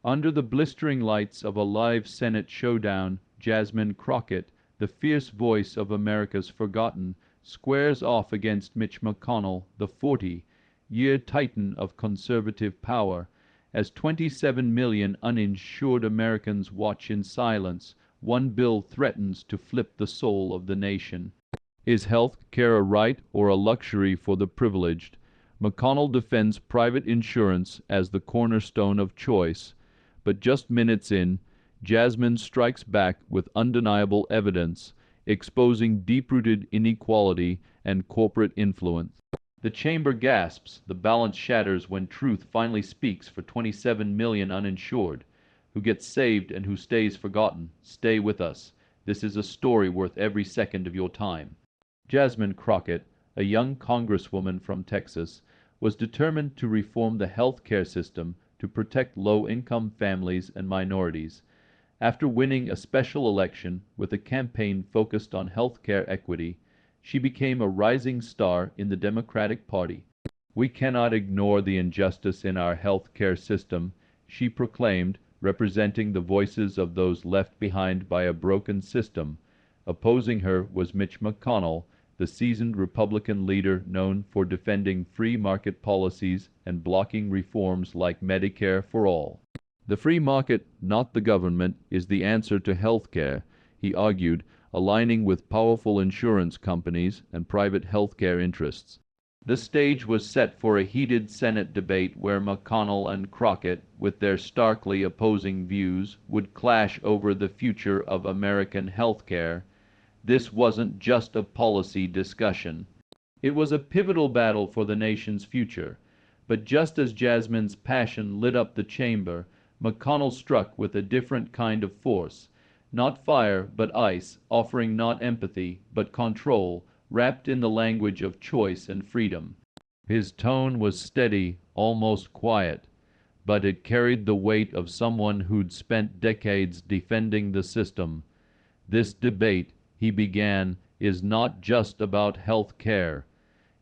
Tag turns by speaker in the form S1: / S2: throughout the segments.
S1: Under the blistering lights of a live Senate showdown, Jasmine Crockett, the fierce voice of America's forgotten, squares off against Mitch McConnell, the 40-year titan of conservative power, as 27 million uninsured Americans watch in silence. One bill threatens to flip the soul of the nation. Is health care a right or a luxury for the privileged? McConnell defends private insurance as the cornerstone of choice, but just minutes in, Jasmine strikes back with undeniable evidence, exposing deep-rooted inequality and corporate influence. The chamber gasps, the balance shatters when truth finally speaks for 27 million uninsured. Who gets saved and who stays forgotten? Stay with us. This is a story worth every second of your time. Jasmine Crockett, a young congresswoman from Texas, was determined to reform the health care system to protect low-income families and minorities. After winning a special election with a campaign focused on health care equity, she became a rising star in the Democratic Party. "We cannot ignore the injustice in our health care system," she proclaimed, representing the voices of those left behind by a broken system. Opposing her was Mitch McConnell, the seasoned Republican leader known for defending free market policies and blocking reforms like Medicare for all. "The free market, not the government, is the answer to health care," he argued, aligning with powerful insurance companies and private health care interests. The stage was set for a heated Senate debate where McConnell and Crockett, with their starkly opposing views, would clash over the future of American health care. This wasn't just a policy discussion. It was a pivotal battle for the nation's future. But just as Jasmine's passion lit up the chamber, McConnell struck with a different kind of force. Not fire, but ice, offering not empathy, but control, wrapped in the language of choice and freedom. His tone was steady, almost quiet, but it carried the weight of someone who'd spent decades defending the system. "This debate," he began, "is not just about health care.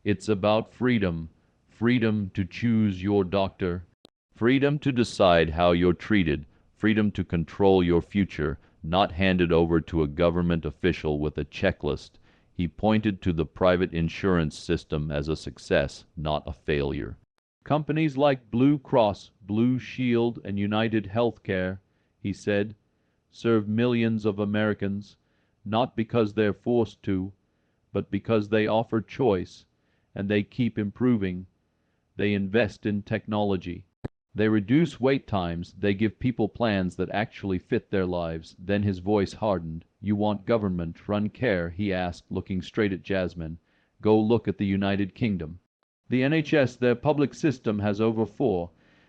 S1: It's about freedom. Freedom to choose your doctor. Freedom to decide how you're treated. Freedom to control your future, not handed over to a government official with a checklist." He pointed to the private insurance system as a success, not a failure. "Companies like Blue Cross, Blue Shield, and United Healthcare," he said, "serve millions of Americans, not because they're forced to, but because they offer choice, and they keep improving. They invest in technology. They reduce wait times. They give people plans that actually fit their lives." Then his voice hardened. "You want government-run care?" he asked, looking straight at Jasmine. "Go look at the United Kingdom. The NHS, their public system, has over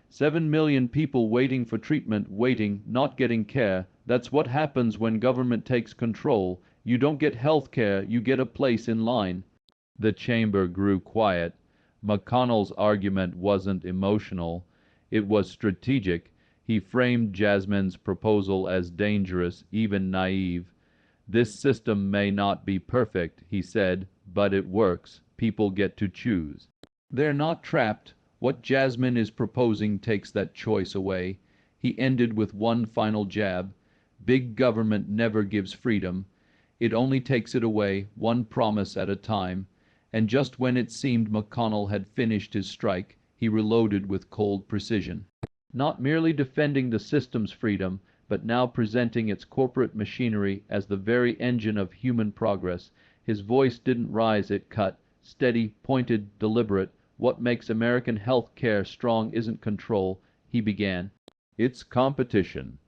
S1: 7 million people waiting for treatment, waiting, not getting care. That's what happens when government takes control. You don't get health care, you get a place in line." The chamber grew quiet. McConnell's argument wasn't emotional. It was strategic. He framed Jasmine's proposal as dangerous, even naive. "This system may not be perfect," he said, "but it works. People get to choose. They're not trapped. What Jasmine is proposing takes that choice away." He ended with one final jab. "Big government never gives freedom. It only takes it away, one promise at a time." And just when it seemed McConnell had finished his strike, he reloaded with cold precision. Not merely defending the system's freedom, but now presenting its corporate machinery as the very engine of human progress. His voice didn't rise, it cut, steady, pointed, deliberate. "What makes American health care strong isn't control," he began. "It's competition."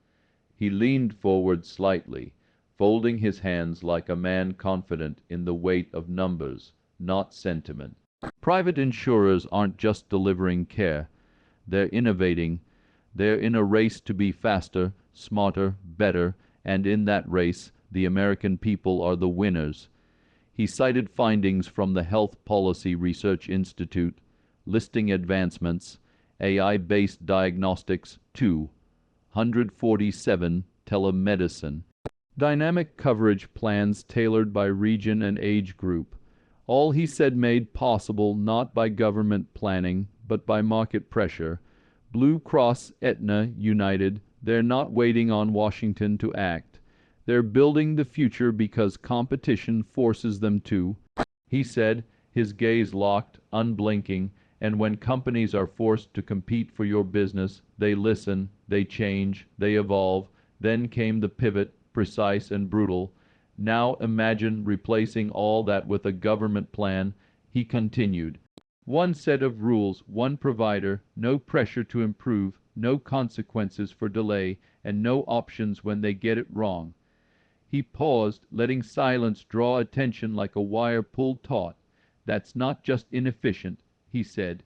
S1: He leaned forward slightly, folding his hands like a man confident in the weight of numbers, not sentiment. "Private insurers aren't just delivering care. They're innovating. They're in a race to be faster, smarter, better, and in that race, the American people are the winners." He cited findings from the Health Policy Research Institute, listing advancements: AI-based diagnostics, 247, telemedicine, dynamic coverage plans tailored by region and age group. All, he said, made possible not by government planning, but by market pressure. Blue Cross Aetna United, they're not waiting on Washington to act. They're building the future because competition forces them to, he said, his gaze locked, unblinking, and when companies are forced to compete for your business, they listen, they change, they evolve. Then came the pivot, precise and brutal. Now imagine replacing all that with a government plan, he continued. One set of rules, one provider, no pressure to improve, no consequences for delay, and no options when they get it wrong. He paused, letting silence draw attention like a wire pulled taut. That's not just inefficient, he said.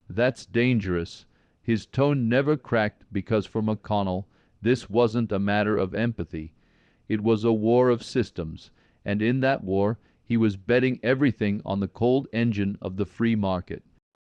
S1: That's dangerous. His tone never cracked because for McConnell, this wasn't a matter of empathy. It was a war of systems, and in that war, he was betting everything on the cold engine of the free market.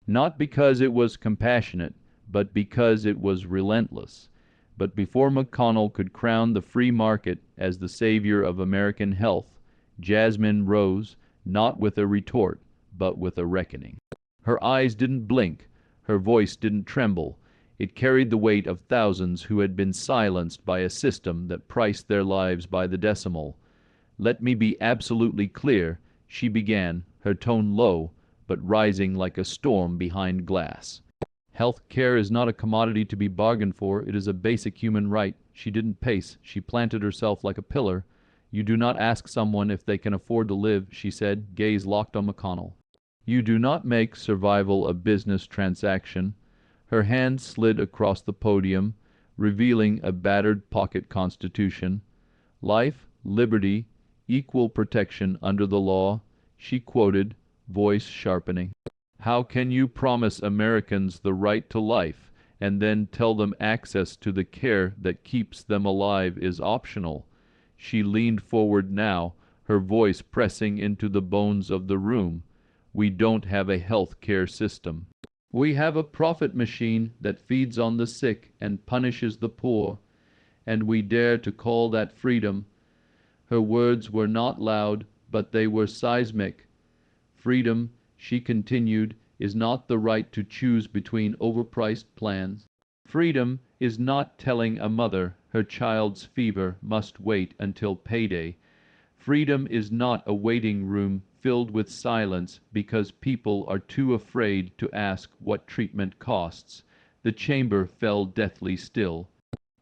S1: Not because it was compassionate, but because it was relentless. But before McConnell could crown the free market as the savior of American health, Jasmine rose, not with a retort, but with a reckoning. Her eyes didn't blink, her voice didn't tremble. It carried the weight of thousands who had been silenced by a system that priced their lives by the decimal. Let me be absolutely clear, she began, her tone low, but rising like a storm behind glass. Health care is not a commodity to be bargained for. It is a basic human right. She didn't pace. She planted herself like a pillar. You do not ask someone if they can afford to live, she said, gaze locked on McConnell. You do not make survival a business transaction. Her hand slid across the podium, revealing a battered pocket constitution. Life, liberty, equal protection under the law, she quoted, voice sharpening. How can you promise Americans the right to life and then tell them access to the care that keeps them alive is optional? She leaned forward now, her voice pressing into the bones of the room. We don't have a health care system. We have a profit machine that feeds on the sick and punishes the poor, and we dare to call that freedom. Her words were not loud, but they were seismic. Freedom, she continued, is not the right to choose between overpriced plans. Freedom is not telling a mother her child's fever must wait until payday. Freedom is not a waiting room filled with silence because people are too afraid to ask what treatment costs. The chamber fell deathly still.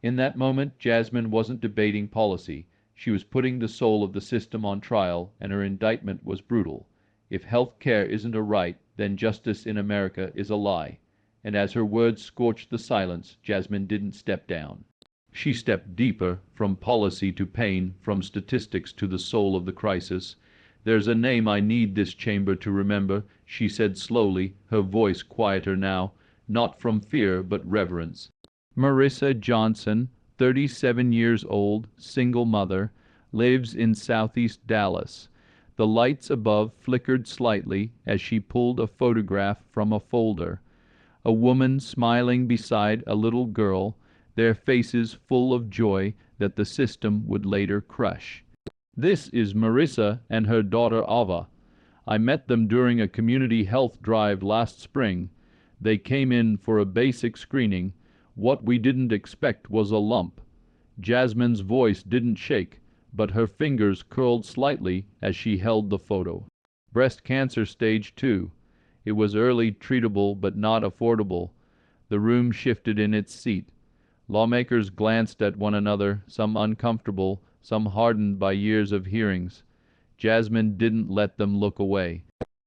S1: In that moment, Jasmine wasn't debating policy. She was putting the soul of the system on trial, and her indictment was brutal. If health care isn't a right, then justice in America is a lie. And as her words scorched the silence, Jasmine didn't step down. She stepped deeper, from policy to pain, from statistics to the soul of the crisis. There's a name I need this chamber to remember, she said slowly, her voice quieter now, not from fear but reverence. Marissa Johnson, 37 years old, single mother, lives in southeast Dallas. The lights above flickered slightly as she pulled a photograph from a folder. A woman smiling beside a little girl, their faces full of joy that the system would later crush. This is Marissa and her daughter Ava. I met them during a community health drive last spring. They came in for a basic screening. What we didn't expect was a lump. Jasmine's voice didn't shake, but her fingers curled slightly as she held the photo. Breast cancer stage 2. It was early treatable but not affordable. The room shifted in its seat. Lawmakers glanced at one another, some uncomfortable, some hardened by years of hearings. Jasmine didn't let them look away.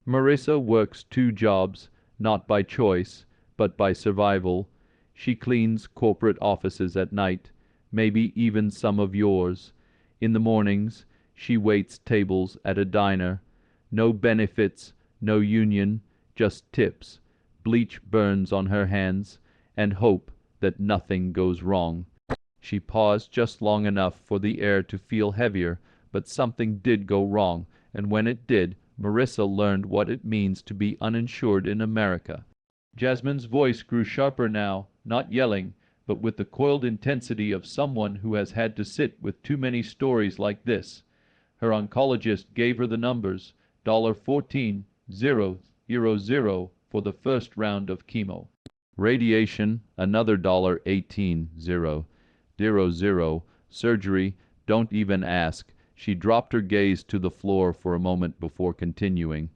S1: Marissa works 2 jobs, not by choice, but by survival. She cleans corporate offices at night, maybe even some of yours. In the mornings, she waits tables at a diner. No benefits, no union, just tips. Bleach burns on her hands, and hope that nothing goes wrong. She paused just long enough for the air to feel heavier, but something did go wrong, and when it did, Marissa learned what it means to be uninsured in America. Jasmine's voice grew sharper now, not yelling, but with the coiled intensity of someone who has had to sit with too many stories like this. Her oncologist gave her the numbers, $14,000 for the first round of chemo. Radiation, another $18,000. Surgery, don't even ask. She dropped her gaze to the floor for a moment before continuing.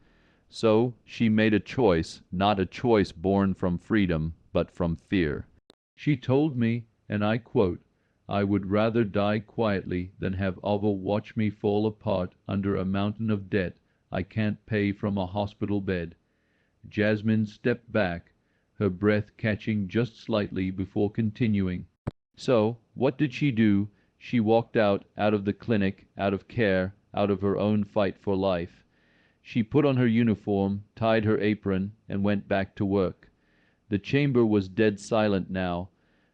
S1: So she made a choice, not a choice born from freedom, but from fear. She told me, and I quote, "I would rather die quietly than have Ava watch me fall apart under a mountain of debt I can't pay from a hospital bed." Jasmine stepped back, her breath catching just slightly before continuing. So, what did she do? She walked out of the clinic, out of care, out of her own fight for life. She put on her uniform, tied her apron, and went back to work. The chamber was dead silent now.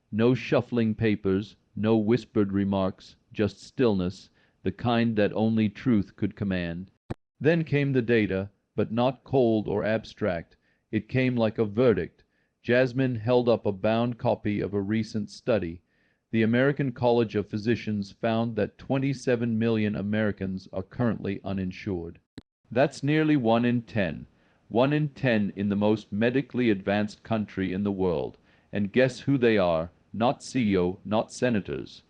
S1: No shuffling papers, no whispered remarks, just stillness, the kind that only truth could command. Then came the data, but not cold or abstract. It came like a verdict. Jasmine held up a bound copy of a recent study. The American College of Physicians found that 27 million Americans are currently uninsured. That's nearly 1 in 10. 1 in 10 in the most medically advanced country in the world. And guess who they are? Not CEO, not senators.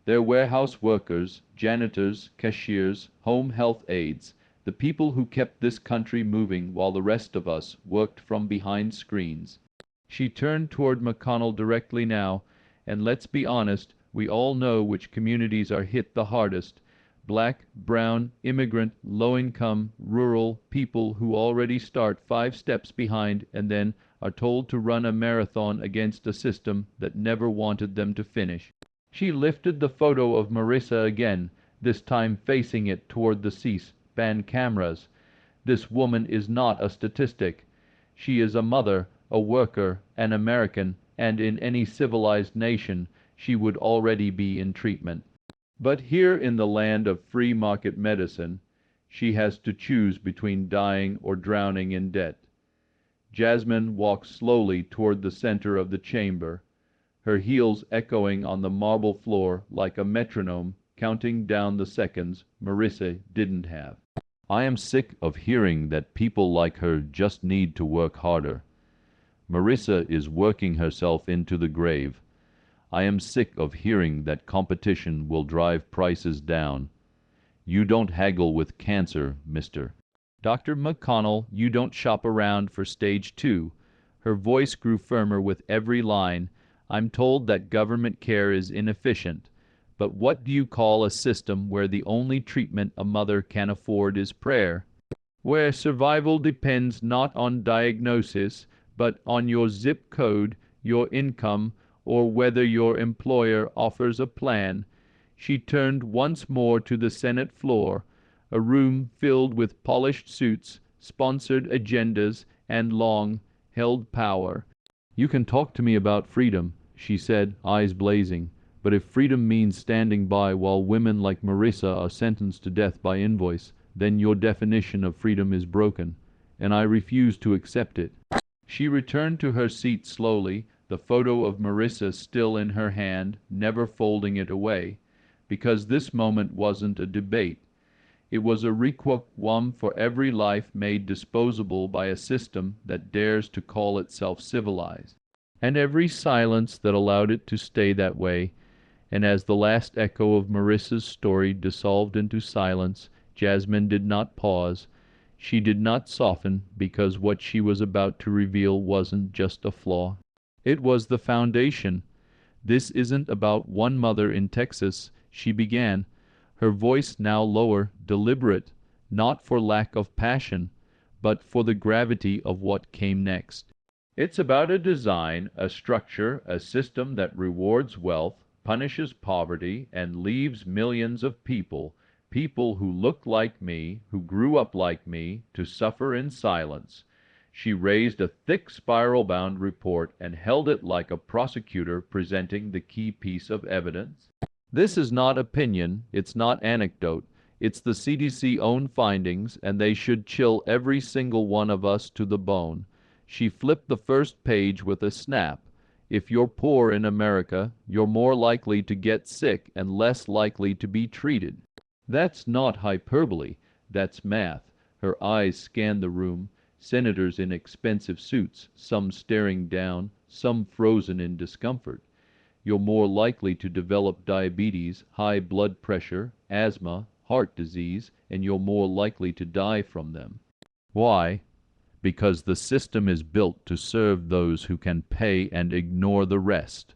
S1: They're warehouse workers, janitors, cashiers, home health aides, the people who kept this country moving while the rest of us worked from behind screens. She turned toward McConnell directly now, and let's be honest, we all know which communities are hit the hardest. Black, brown, immigrant, low-income, rural people who already start 5 steps behind and then are told to run a marathon against a system that never wanted them to finish. She lifted the photo of Marissa again, this time facing it toward the C-SPAN cameras. This woman is not a statistic. She is a mother, a worker, an American, and in any civilized nation she would already be in treatment. But here in the land of free market medicine, she has to choose between dying or drowning in debt. Jasmine walked slowly toward the center of the chamber, her heels echoing on the marble floor like a metronome counting down the seconds Marissa didn't have. I am sick of hearing that people like her just need to work harder. Marissa is working herself into the grave. I am sick of hearing that competition will drive prices down. You don't haggle with cancer, mister. Dr. McConnell, you don't shop around for stage 2. Her voice grew firmer with every line. I'm told that government care is inefficient. But what do you call a system where the only treatment a mother can afford is prayer? Where survival depends not on diagnosis, but on your zip code, your income, or whether your employer offers a plan. She turned once more to the Senate floor, a room filled with polished suits, sponsored agendas, and long-held power. "You can talk to me about freedom," she said, eyes blazing, "but if freedom means standing by while women like Marissa are sentenced to death by invoice, then your definition of freedom is broken, and I refuse to accept it." She returned to her seat slowly, the photo of Marissa still in her hand, never folding it away, because this moment wasn't a debate. It was a requiem for every life made disposable by a system that dares to call itself civilized, and every silence that allowed it to stay that way. And as the last echo of Marissa's story dissolved into silence, Jasmine did not pause. She did not soften, because what she was about to reveal wasn't just a flaw. It was the foundation. "This isn't about one mother in Texas," she began, her voice now lower, deliberate, not for lack of passion, but for the gravity of what came next. "It's about a design, a structure, a system that rewards wealth, punishes poverty, and leaves millions of people who look like me, who grew up like me, to suffer in silence." She raised a thick spiral-bound report and held it like a prosecutor presenting the key piece of evidence. "This is not opinion, it's not anecdote, it's the CDC own findings, and they should chill every single one of us to the bone." She flipped the first page with a snap. "If you're poor in America, you're more likely to get sick and less likely to be treated." That's not hyperbole, that's math. Her eyes scanned the room. Senators in expensive suits, some staring down, some frozen in discomfort. You're more likely to develop diabetes, high blood pressure, asthma, heart disease, and you're more likely to die from them. Why? Because the system is built to serve those who can pay and ignore the rest.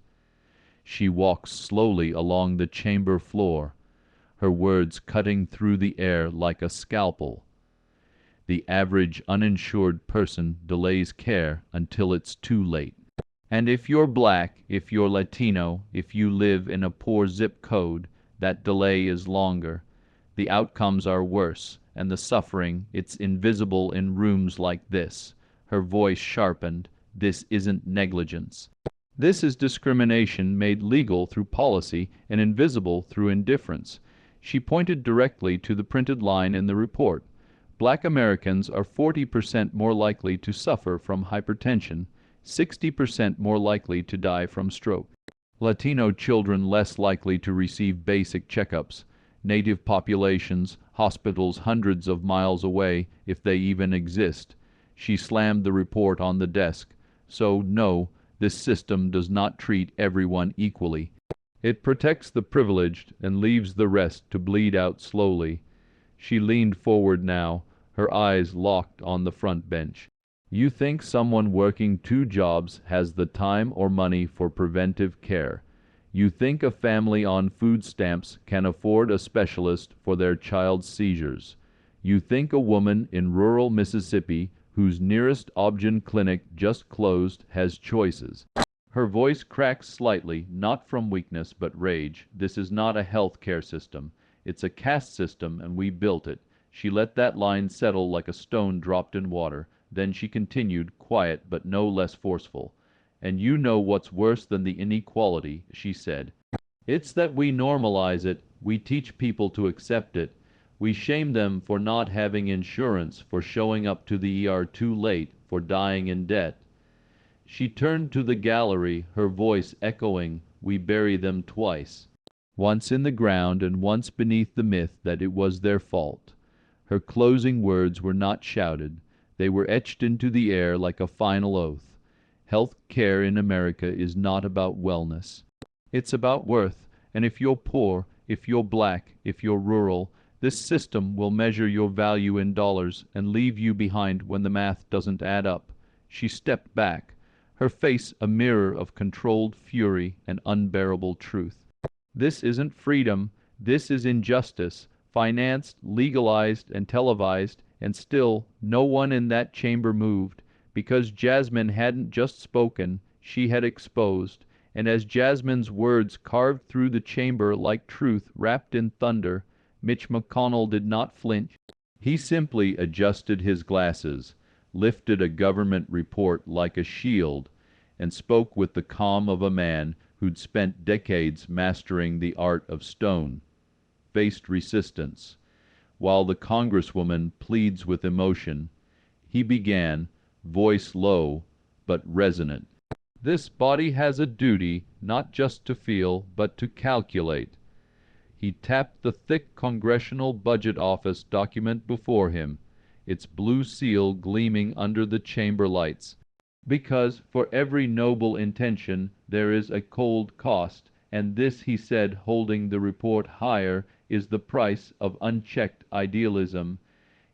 S1: She walks slowly along the chamber floor, her words cutting through the air like a scalpel. The average uninsured person delays care until it's too late. And if you're black, if you're Latino, if you live in a poor zip code, that delay is longer. The outcomes are worse, and the suffering, it's invisible in rooms like this. Her voice sharpened. This isn't negligence. This is discrimination made legal through policy and invisible through indifference. She pointed directly to the printed line in the report. Black Americans are 40% more likely to suffer from hypertension, 60% more likely to die from stroke. Latino children less likely to receive basic checkups. Native populations, hospitals hundreds of miles away, if they even exist. She slammed the report on the desk. So, no, this system does not treat everyone equally. It protects the privileged and leaves the rest to bleed out slowly. She leaned forward now, her eyes locked on the front bench. You think someone working 2 jobs has the time or money for preventive care. You think a family on food stamps can afford a specialist for their child's seizures. You think a woman in rural Mississippi whose nearest Obgyn clinic just closed has choices. Her voice cracked slightly, not from weakness but rage. This is not a health care system. It's a caste system, and we built it. She let that line settle like a stone dropped in water. Then she continued, quiet but no less forceful. And you know what's worse than the inequality, she said. It's that we normalize it. We teach people to accept it. We shame them for not having insurance, for showing up to the ER too late, for dying in debt. She turned to the gallery, her voice echoing, we bury them twice. Once in the ground and once beneath the myth that it was their fault. Her closing words were not shouted. They were etched into the air like a final oath. Health care in America is not about wellness. It's about worth, and if you're poor, if you're black, if you're rural, this system will measure your value in dollars and leave you behind when the math doesn't add up. She stepped back, her face a mirror of controlled fury and unbearable truth. This isn't freedom, this is injustice, financed, legalized, and televised, and still no one in that chamber moved, because Jasmine hadn't just spoken, she had exposed, and as Jasmine's words carved through the chamber like truth wrapped in thunder, Mitch McConnell did not flinch. He simply adjusted his glasses, lifted a government report like a shield, and spoke with the calm of a man who'd spent decades mastering the art of stone. Faced resistance. While the Congresswoman pleads with emotion, he began, voice low but resonant. This body has a duty not just to feel, but to calculate. He tapped the thick Congressional Budget Office document before him, its blue seal gleaming under the chamber lights. Because for every noble intention there is a cold cost, and this, he said, holding the report higher, is the price of unchecked idealism.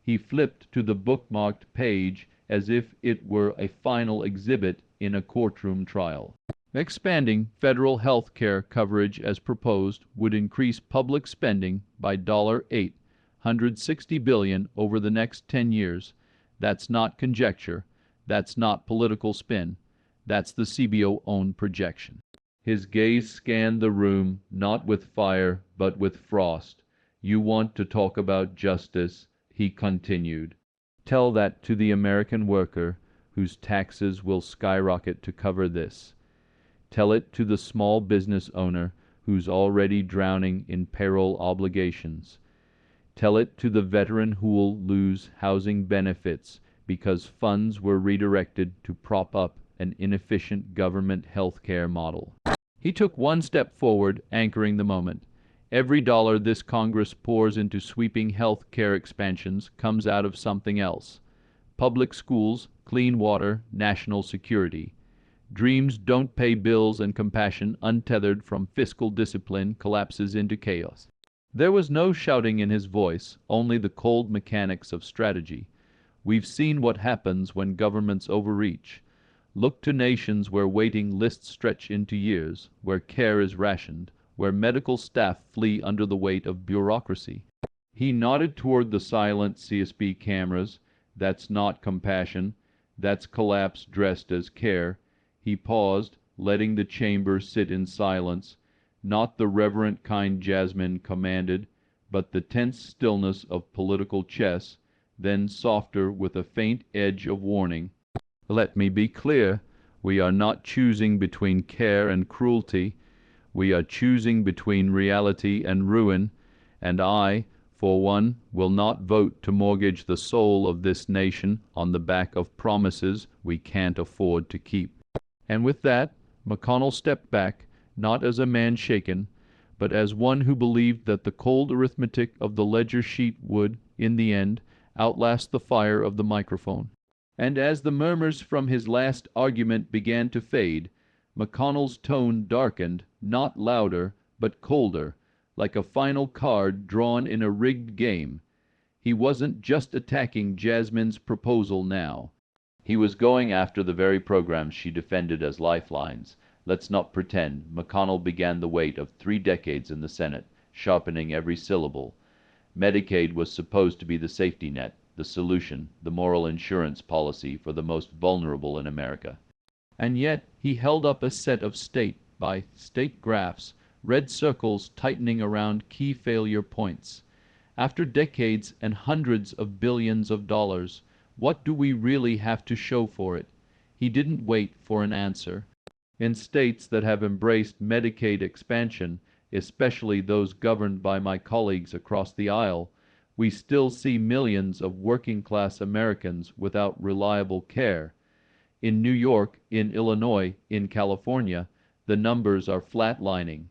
S1: He flipped to the bookmarked page as if it were a final exhibit in a courtroom trial. Expanding federal health care coverage as proposed would increase public spending by $860 billion over the next 10 years. That's not conjecture. That's not political spin. That's the CBO own projection. His gaze scanned the room, not with fire, but with frost. You want to talk about justice, he continued. Tell that to the American worker whose taxes will skyrocket to cover this. Tell it to the small business owner who's already drowning in payroll obligations. Tell it to the veteran who'll lose housing benefits because funds were redirected to prop up an inefficient government health care model. He took one step forward, anchoring the moment. Every dollar this Congress pours into sweeping health care expansions comes out of something else. Public schools, clean water, national security. Dreams don't pay bills, and compassion, untethered from fiscal discipline, collapses into chaos. There was no shouting in his voice, only the cold mechanics of strategy. We've seen what happens when governments overreach. Look to nations where waiting lists stretch into years, where care is rationed, where medical staff flee under the weight of bureaucracy. He nodded toward the silent CSB cameras. That's not compassion. That's collapse dressed as care. He paused, letting the chamber sit in silence, not the reverent kind Jasmine commanded, but the tense stillness of political chess, then softer with a faint edge of warning. Let me be clear. We are not choosing between care and cruelty. We are choosing between reality and ruin, and I, for one, will not vote to mortgage the soul of this nation on the back of promises we can't afford to keep. And with that, McConnell stepped back, not as a man shaken, but as one who believed that the cold arithmetic of the ledger sheet would, in the end, outlast the fire of the microphone. And as the murmurs from his last argument began to fade, McConnell's tone darkened, not louder, but colder, like a final card drawn in a rigged game. He wasn't just attacking Jasmine's proposal now. He was going after the very programs she defended as lifelines. Let's not pretend. McConnell began the weight of 3 decades in the Senate, sharpening every syllable. Medicaid was supposed to be the safety net, the solution, the moral insurance policy for the most vulnerable in America. And yet he held up a set of state-by-state graphs, red circles tightening around key failure points. After decades and hundreds of billions of dollars, what do we really have to show for it? He didn't wait for an answer. In states that have embraced Medicaid expansion, especially those governed by my colleagues across the aisle, we still see millions of working-class Americans without reliable care. In New York, in Illinois, in California, the numbers are flatlining.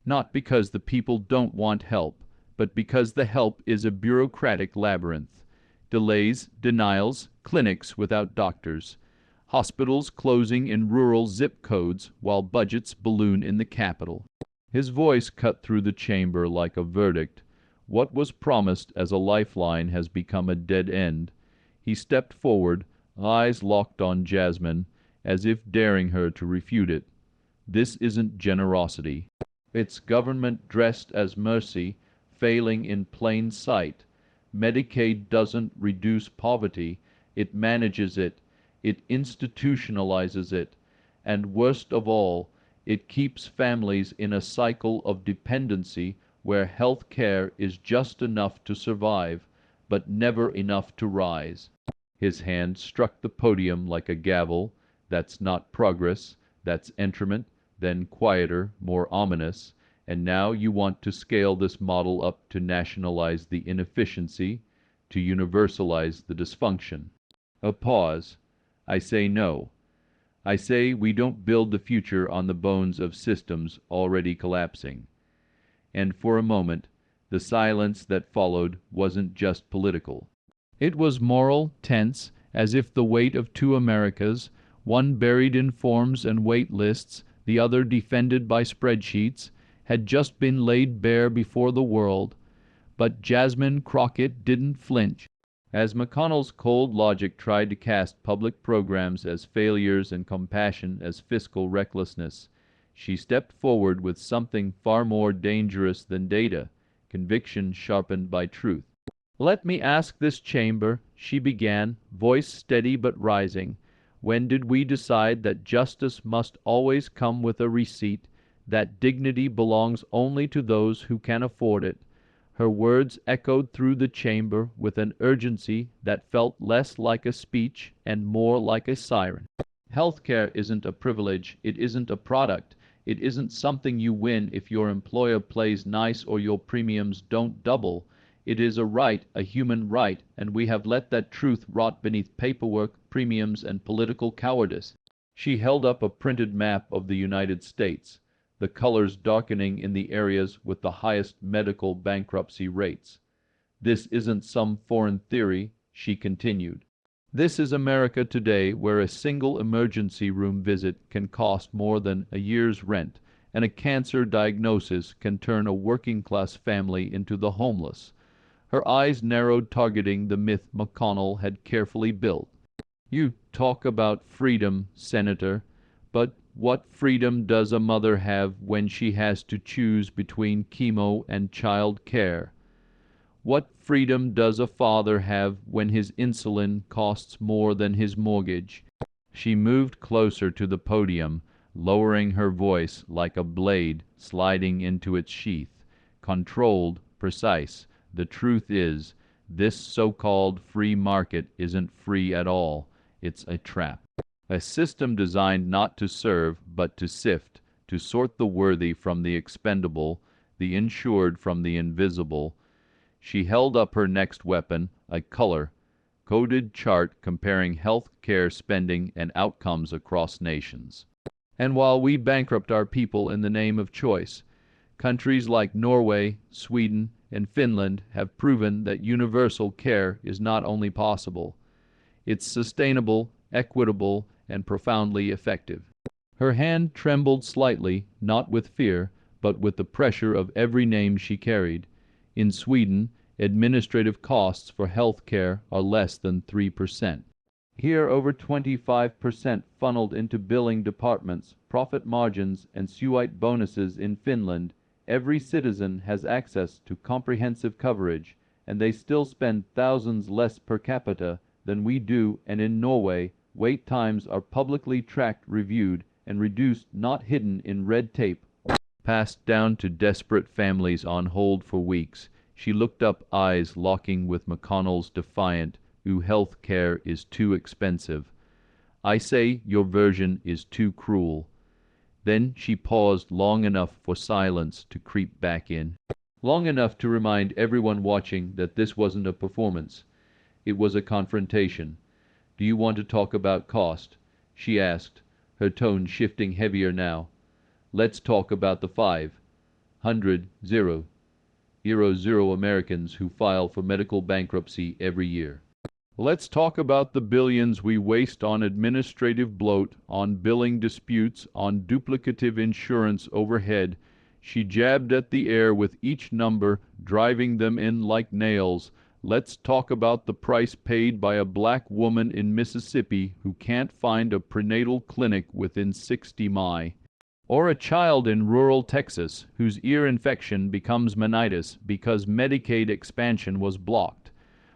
S1: Not because the people don't want help, but because the help is a bureaucratic labyrinth. Delays, denials, clinics without doctors, hospitals closing in rural zip codes while budgets balloon in the capital. His voice cut through the chamber like a verdict. What was promised as a lifeline has become a dead end. He stepped forward, eyes locked on Jasmine, as if daring her to refute it. This isn't generosity. It's government dressed as mercy, failing in plain sight. Medicaid doesn't reduce poverty, it manages it, it institutionalizes it, and worst of all, it keeps families in a cycle of dependency where health care is just enough to survive, but never enough to rise. His hand struck the podium like a gavel. That's not progress, that's entrament, then quieter, more ominous. And now you want to scale this model up to nationalize the inefficiency, to universalize the dysfunction. A pause. I say no. I say we don't build the future on the bones of systems already collapsing. And for a moment, the silence that followed wasn't just political. It was moral, tense, as if the weight of 2 Americas, one buried in forms and wait lists, the other defended by spreadsheets, had just been laid bare before the world. But Jasmine Crockett didn't flinch. As McConnell's cold logic tried to cast public programs as failures and compassion as fiscal recklessness, she stepped forward with something far more dangerous than data, conviction sharpened by truth. "Let me ask this chamber," she began, voice steady but rising. "When did we decide that justice must always come with a receipt, that dignity belongs only to those who can afford it?" Her words echoed through the chamber with an urgency that felt less like a speech and more like a siren. Healthcare isn't a privilege, it isn't a product, it isn't something you win if your employer plays nice or your premiums don't double. It is a right, a human right, and we have let that truth rot beneath paperwork, premiums, and political cowardice. She held up a printed map of the United States, the colors darkening in the areas with the highest medical bankruptcy rates. "This isn't some foreign theory," she continued. This is America today, where a single emergency room visit can cost more than a year's rent, and a cancer diagnosis can turn a working-class family into the homeless. Her eyes narrowed, targeting the myth McConnell had carefully built. You talk about freedom, Senator, but what freedom does a mother have when she has to choose between chemo and child care? What freedom does a father have when his insulin costs more than his mortgage? She moved closer to the podium, lowering her voice like a blade sliding into its sheath. Controlled, precise. The truth is, this so-called free market isn't free at all. It's a trap. A system designed not to serve, but to sift, to sort the worthy from the expendable, the insured from the invisible. She held up her next weapon, a color-coded chart comparing health care spending and outcomes across nations. And while we bankrupt our people in the name of choice, countries like Norway, Sweden, and Finland have proven that universal care is not only possible, it's sustainable, equitable, and profoundly effective. Her hand trembled slightly, not with fear, but with the pressure of every name she carried. In Sweden, administrative costs for health care are less than 3%. Here, over 25% funneled into billing departments, profit margins, and SUITE bonuses. In Finland, every citizen has access to comprehensive coverage, and they still spend thousands less per capita than we do. And in Norway, wait times are publicly tracked, reviewed, and reduced, not hidden in red tape, passed down to desperate families on hold for weeks. She looked up, eyes locking with McConnell's defiant, health care is too expensive. I say your version is too cruel." Then she paused long enough for silence to creep back in. Long enough to remind everyone watching that this wasn't a performance. It was a confrontation. "Do you want to talk about cost?" she asked, her tone shifting heavier now. "Let's talk about the 500,000 Americans who file for medical bankruptcy every year. Let's talk about the billions we waste on administrative bloat, on billing disputes, on duplicative insurance overhead." She jabbed at the air with each number, driving them in like nails. "Let's talk about the price paid by a black woman in Mississippi who can't find a prenatal clinic within 60 miles. Or a child in rural Texas whose ear infection becomes meningitis because Medicaid expansion was blocked."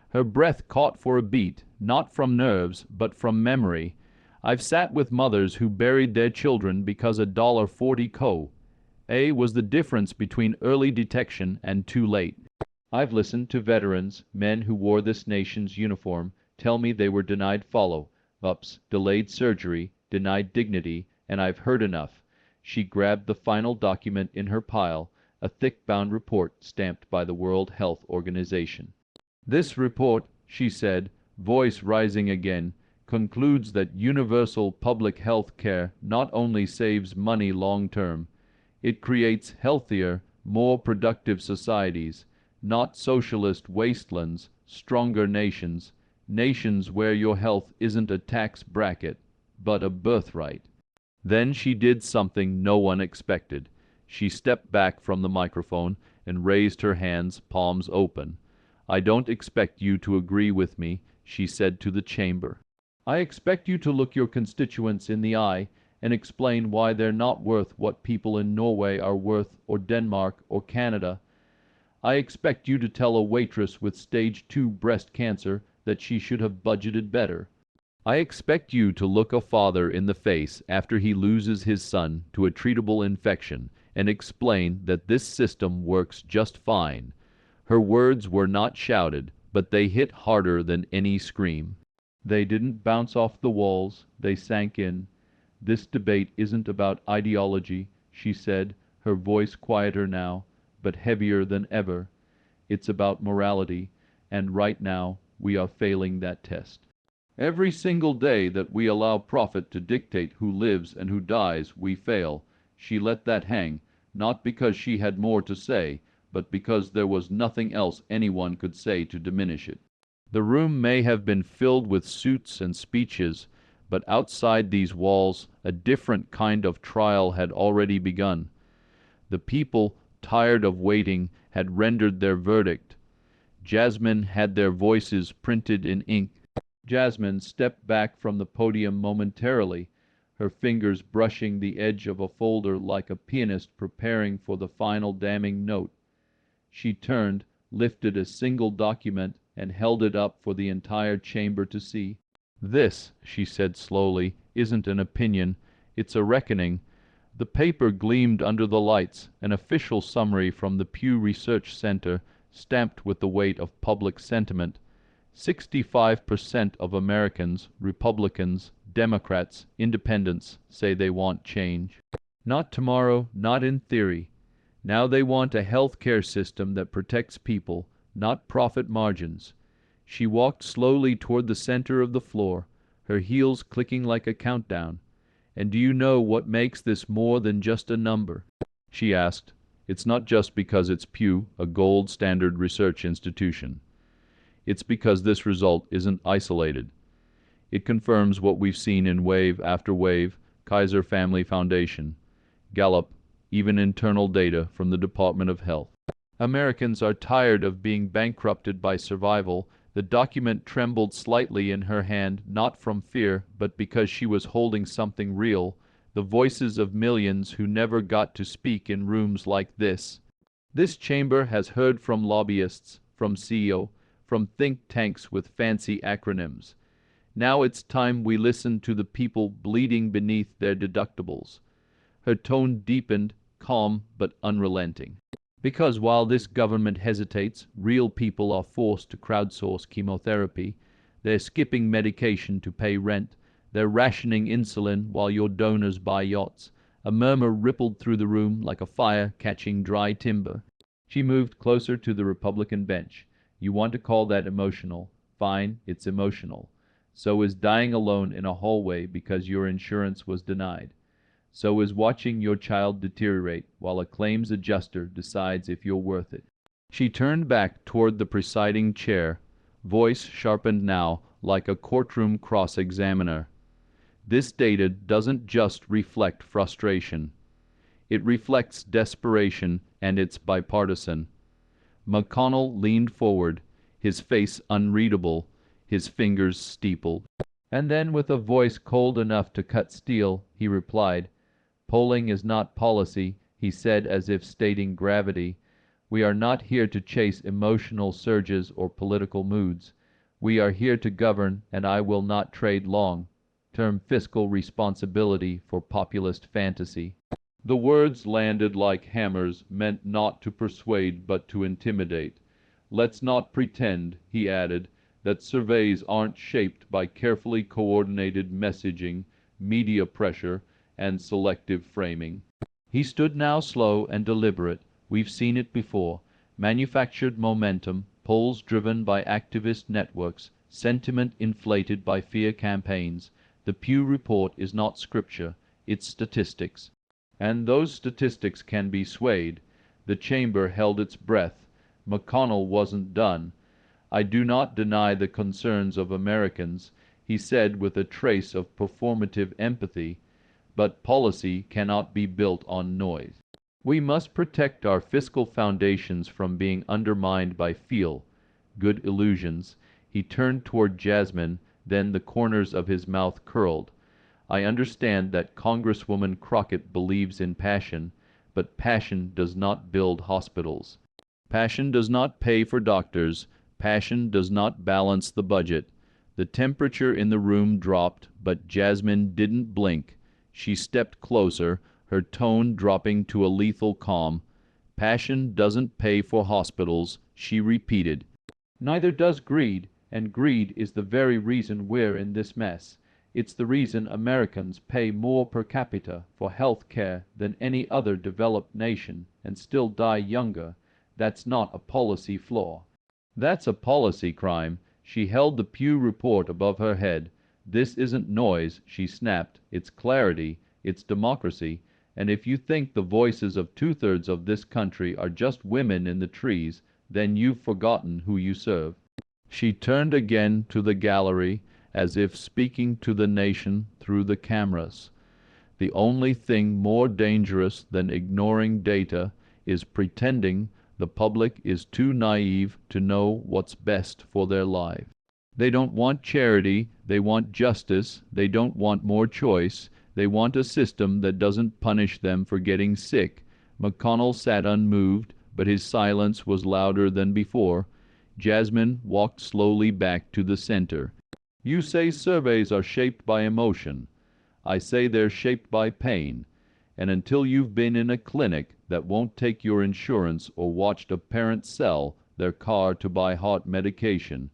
S1: Her breath caught for a beat, not from nerves, but from memory. "I've sat with mothers who buried their children because $1.40 co-a was the difference between early detection and too late. I've listened to veterans, men who wore this nation's uniform, tell me they were denied follow-ups, delayed surgery, denied dignity, and I've heard enough." She grabbed the final document in her pile, a thick-bound report stamped by the World Health Organization. "This report," she said, voice rising again, "concludes that universal public health care not only saves money long-term, it creates healthier, more productive societies, not socialist wastelands, stronger nations, nations where your health isn't a tax bracket, but a birthright." Then she did something no one expected. She stepped back from the microphone and raised her hands, palms open. "I don't expect you to agree with me," she said to the chamber. "I expect you to look your constituents in the eye and explain why they're not worth what people in Norway are worth, or Denmark, or Canada. I expect you to tell a waitress with stage 2 breast cancer that she should have budgeted better. I expect you to look a father in the face after he loses his son to a treatable infection and explain that this system works just fine." Her words were not shouted, but they hit harder than any scream. They didn't bounce off the walls, they sank in. "This debate isn't about ideology," she said, her voice quieter now, but heavier than ever. "It's about morality, and right now we are failing that test. Every single day that we allow profit to dictate who lives and who dies, we fail." She let that hang, not because she had more to say, but because there was nothing else anyone could say to diminish it. The room may have been filled with suits and speeches, but outside these walls a different kind of trial had already begun. The people, tired of waiting, had rendered their verdict. Jasmine had their voices printed in ink. Jasmine stepped back from the podium momentarily, her fingers brushing the edge of a folder like a pianist preparing for the final damning note. She turned, lifted a single document, and held it up for the entire chamber to see. "This," she said slowly, "isn't an opinion. It's a reckoning." The paper gleamed under the lights, an official summary from the Pew Research Center, stamped with the weight of public sentiment. 65% of Americans, Republicans, Democrats, Independents, say they want change. Not tomorrow, not in theory. Now they want a health care system that protects people, not profit margins. She walked slowly toward the center of the floor, her heels clicking like a countdown. "And do you know what makes this more than just a number?" she asked. "It's not just because it's Pew, a gold standard research institution. It's because this result isn't isolated. It confirms what we've seen in wave after wave, Kaiser Family Foundation, Gallup, even internal data from the Department of Health. Americans are tired of being bankrupted by survival." The document trembled slightly in her hand, not from fear, but because she was holding something real, the voices of millions who never got to speak in rooms like this. "This chamber has heard from lobbyists, from CEO, from think tanks with fancy acronyms. Now it's time we listen to the people bleeding beneath their deductibles." Her tone deepened, calm but unrelenting. "Because while this government hesitates, real people are forced to crowdsource chemotherapy. They're skipping medication to pay rent. They're rationing insulin while your donors buy yachts." A murmur rippled through the room like a fire catching dry timber. She moved closer to the Republican bench. "You want to call that emotional? Fine, it's emotional. So is dying alone in a hallway because your insurance was denied. So is watching your child deteriorate while a claims adjuster decides if you're worth it." She turned back toward the presiding chair, voice sharpened now like a courtroom cross-examiner. "This data doesn't just reflect frustration. It reflects desperation, and it's bipartisan." McConnell leaned forward, his face unreadable, his fingers steepled. And then, with a voice cold enough to cut steel, he replied, "Polling is not policy," he said as if stating gravity. "We are not here to chase emotional surges or political moods. We are here to govern, and I will not trade long-term fiscal responsibility for populist fantasy." The words landed like hammers, meant not to persuade but to intimidate. "Let's not pretend," he added, "that surveys aren't shaped by carefully coordinated messaging, media pressure, and selective framing." He stood now slow and deliberate. "We've seen it before. Manufactured momentum, polls driven by activist networks, sentiment inflated by fear campaigns. The Pew report is not scripture, it's statistics. And those statistics can be swayed." The chamber held its breath. McConnell wasn't done. "I do not deny the concerns of Americans," he said with a trace of performative empathy, "but policy cannot be built on noise. We must protect our fiscal foundations from being undermined by feel-good illusions." He turned toward Jasmine, then the corners of his mouth curled. "I understand that Congresswoman Crockett believes in passion, but passion does not build hospitals. Passion does not pay for doctors. Passion does not balance the budget." The temperature in the room dropped, but Jasmine didn't blink. She stepped closer, her tone dropping to a lethal calm. "Passion doesn't pay for hospitals," she repeated. "Neither does greed, and greed is the very reason we're in this mess. It's the reason Americans pay more per capita for health care than any other developed nation and still die younger. That's not a policy flaw. That's a policy crime." She held the Pew report above her head. "This isn't noise," she snapped. "It's clarity. It's democracy. And if you think the voices of two-thirds of this country are just women in the trees, then you've forgotten who you serve." She turned again to the gallery, as if speaking to the nation through the cameras. The only thing more dangerous than ignoring data is pretending the public is too naive to know what's best for their life. They don't want charity, they want justice, they don't want more choice, they want a system that doesn't punish them for getting sick. McConnell sat unmoved, but his silence was louder than before. Jasmine walked slowly back to the center. You say surveys are shaped by emotion. I say they're shaped by pain. And until you've been in a clinic that won't take your insurance or watched a parent sell their car to buy hot medication,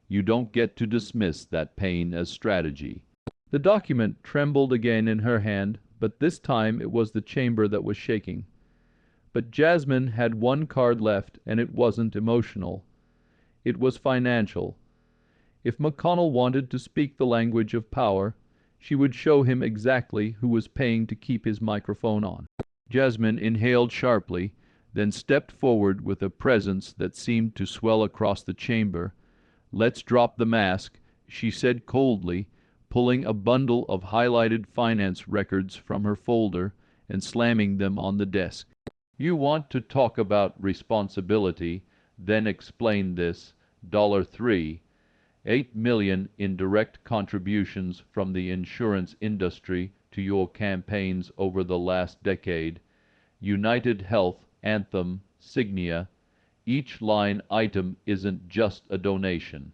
S1: you don't get to dismiss that pain as strategy. The document trembled again in her hand, but this time it was the chamber that was shaking. But Jasmine had one card left, and it wasn't emotional. It was financial. If McConnell wanted to speak the language of power, she would show him exactly who was paying to keep his microphone on. Jasmine inhaled sharply, then stepped forward with a presence that seemed to swell across the chamber. Let's drop the mask, she said coldly, pulling a bundle of highlighted finance records from her folder and slamming them on the desk. You want to talk about responsibility, then explain this. $3, $8 million in direct contributions from the insurance industry to your campaigns over the last decade. United Health, Anthem, Signia. Each line item isn't just a donation.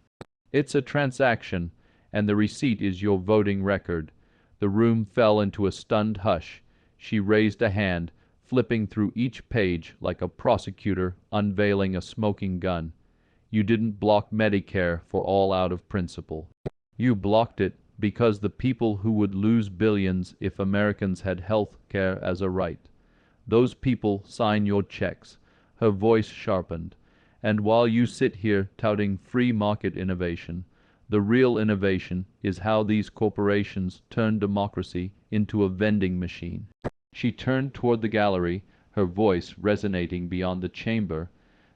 S1: It's a transaction, and the receipt is your voting record. The room fell into a stunned hush. She raised a hand, flipping through each page like a prosecutor unveiling a smoking gun. You didn't block Medicare for all out of principle. You blocked it because the people who would lose billions if Americans had health care as a right. Those people sign your checks. Her voice sharpened. And while you sit here touting free market innovation, the real innovation is how these corporations turn democracy into a vending machine. She turned toward the gallery, her voice resonating beyond the chamber.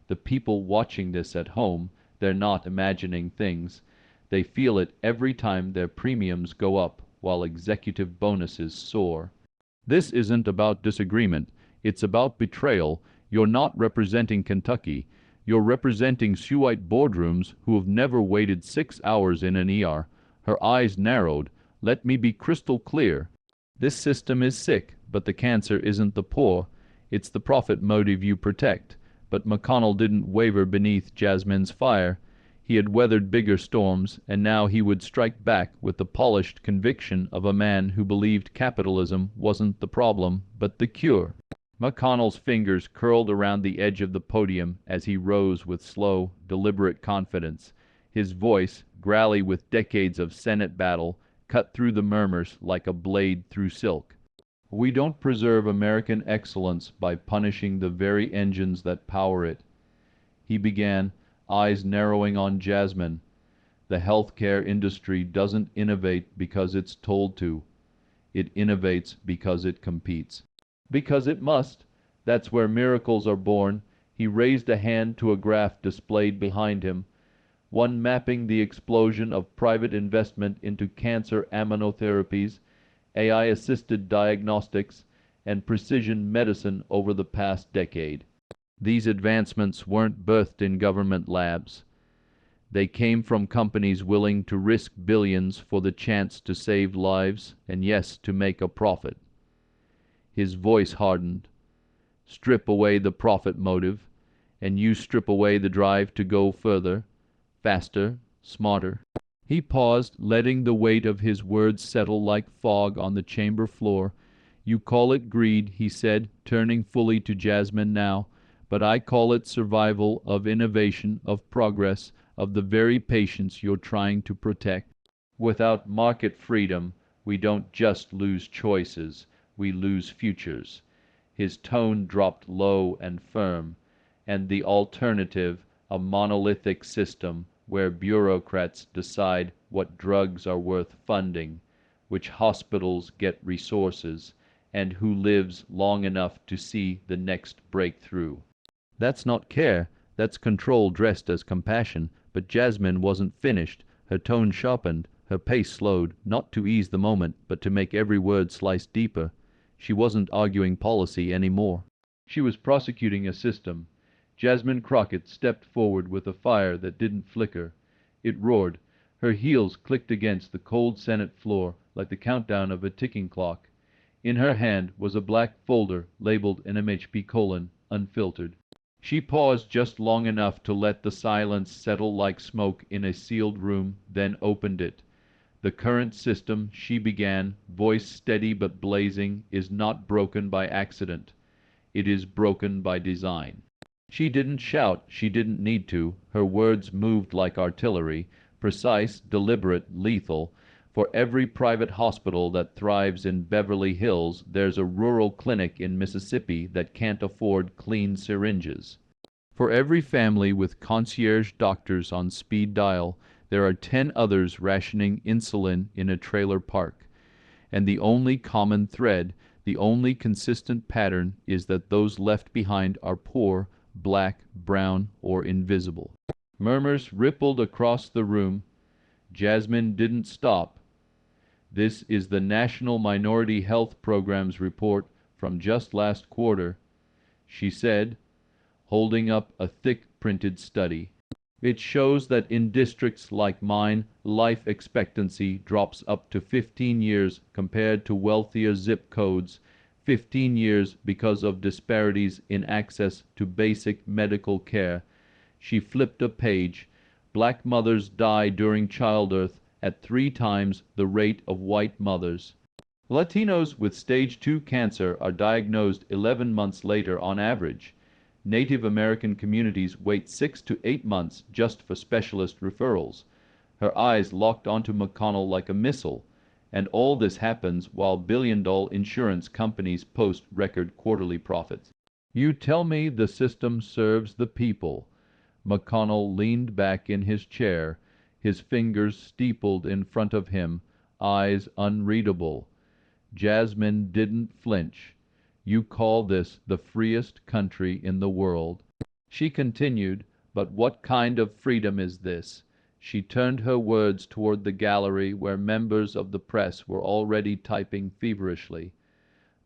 S1: The people watching this at home, they're not imagining things. They feel it every time their premiums go up while executive bonuses soar. This isn't about disagreement. It's about betrayal. You're not representing Kentucky. You're representing Suite boardrooms who have never waited 6 hours in an ER. Her eyes narrowed. Let me be crystal clear. This system is sick, but the cancer isn't the poor. It's the profit motive you protect. But McConnell didn't waver beneath Jasmine's fire. He had weathered bigger storms, and now he would strike back with the polished conviction of a man who believed capitalism wasn't the problem, but the cure. McConnell's fingers curled around the edge of the podium as he rose with slow, deliberate confidence. His voice, growly with decades of Senate battle, cut through the murmurs like a blade through silk. We don't preserve American excellence by punishing the very engines that power it. He began, eyes narrowing on Jasmine. The healthcare industry doesn't innovate because it's told to. It innovates because it competes. Because it must. That's where miracles are born. He raised a hand to a graph displayed behind him, one mapping the explosion of private investment into cancer immunotherapies, AI-assisted diagnostics, and precision medicine over the past decade. These advancements weren't birthed in government labs. They came from companies willing to risk billions for the chance to save lives and, yes, to make a profit. His voice hardened. Strip away the profit motive, and you strip away the drive to go further, faster, smarter. He paused, letting the weight of his words settle like fog on the chamber floor. You call it greed, he said, turning fully to Jasmine now, but I call it survival of innovation, of progress, of the very patients you're trying to protect. Without market freedom, we don't just lose choices, we lose futures. His tone dropped low and firm. And the alternative, a monolithic system where bureaucrats decide what drugs are worth funding, which hospitals get resources, and who lives long enough to see the next breakthrough. That's not care, that's control dressed as compassion, But Jasmine wasn't finished. Her tone sharpened, her pace slowed, not to ease the moment, but to make every word slice deeper. She wasn't arguing policy any more. She was prosecuting a system. Jasmine Crockett stepped forward with a fire that didn't flicker. It roared. Her heels clicked against the cold Senate floor like the countdown of a ticking clock. In her hand was a black folder labeled NMHP: unfiltered. She paused just long enough to let the silence settle like smoke in a sealed room, then opened it. The current system, she began, voice steady but blazing, is not broken by accident. It is broken by design. She didn't shout, she didn't need to. Her words moved like artillery, precise, deliberate, lethal. For every private hospital that thrives in Beverly Hills, there's a rural clinic in Mississippi that can't afford clean syringes. For every family with concierge doctors on speed dial, there are 10 others rationing insulin in a trailer park. And the only common thread, the only consistent pattern, is that those left behind are poor, black, brown, or invisible. Murmurs rippled across the room. Jasmine didn't stop. This is the National Minority Health Program's report from just last quarter, she said, holding up a thick printed study. It shows that in districts like mine, life expectancy drops up to 15 years compared to wealthier zip codes, 15 years because of disparities in access to basic medical care. She flipped a page. Black mothers die during childbirth at 3 times the rate of white mothers. Latinos with stage 2 cancer are diagnosed 11 months later on average. Native American communities wait 6 to 8 months just for specialist referrals. Her eyes locked onto McConnell like a missile. And all this happens while billion-dollar insurance companies post record quarterly profits. You tell me the system serves the people. McConnell leaned back in his chair, his fingers steepled in front of him, eyes unreadable. Jasmine didn't flinch. You call this the freest country in the world. She continued, but what kind of freedom is this? She turned her words toward the gallery where members of the press were already typing feverishly.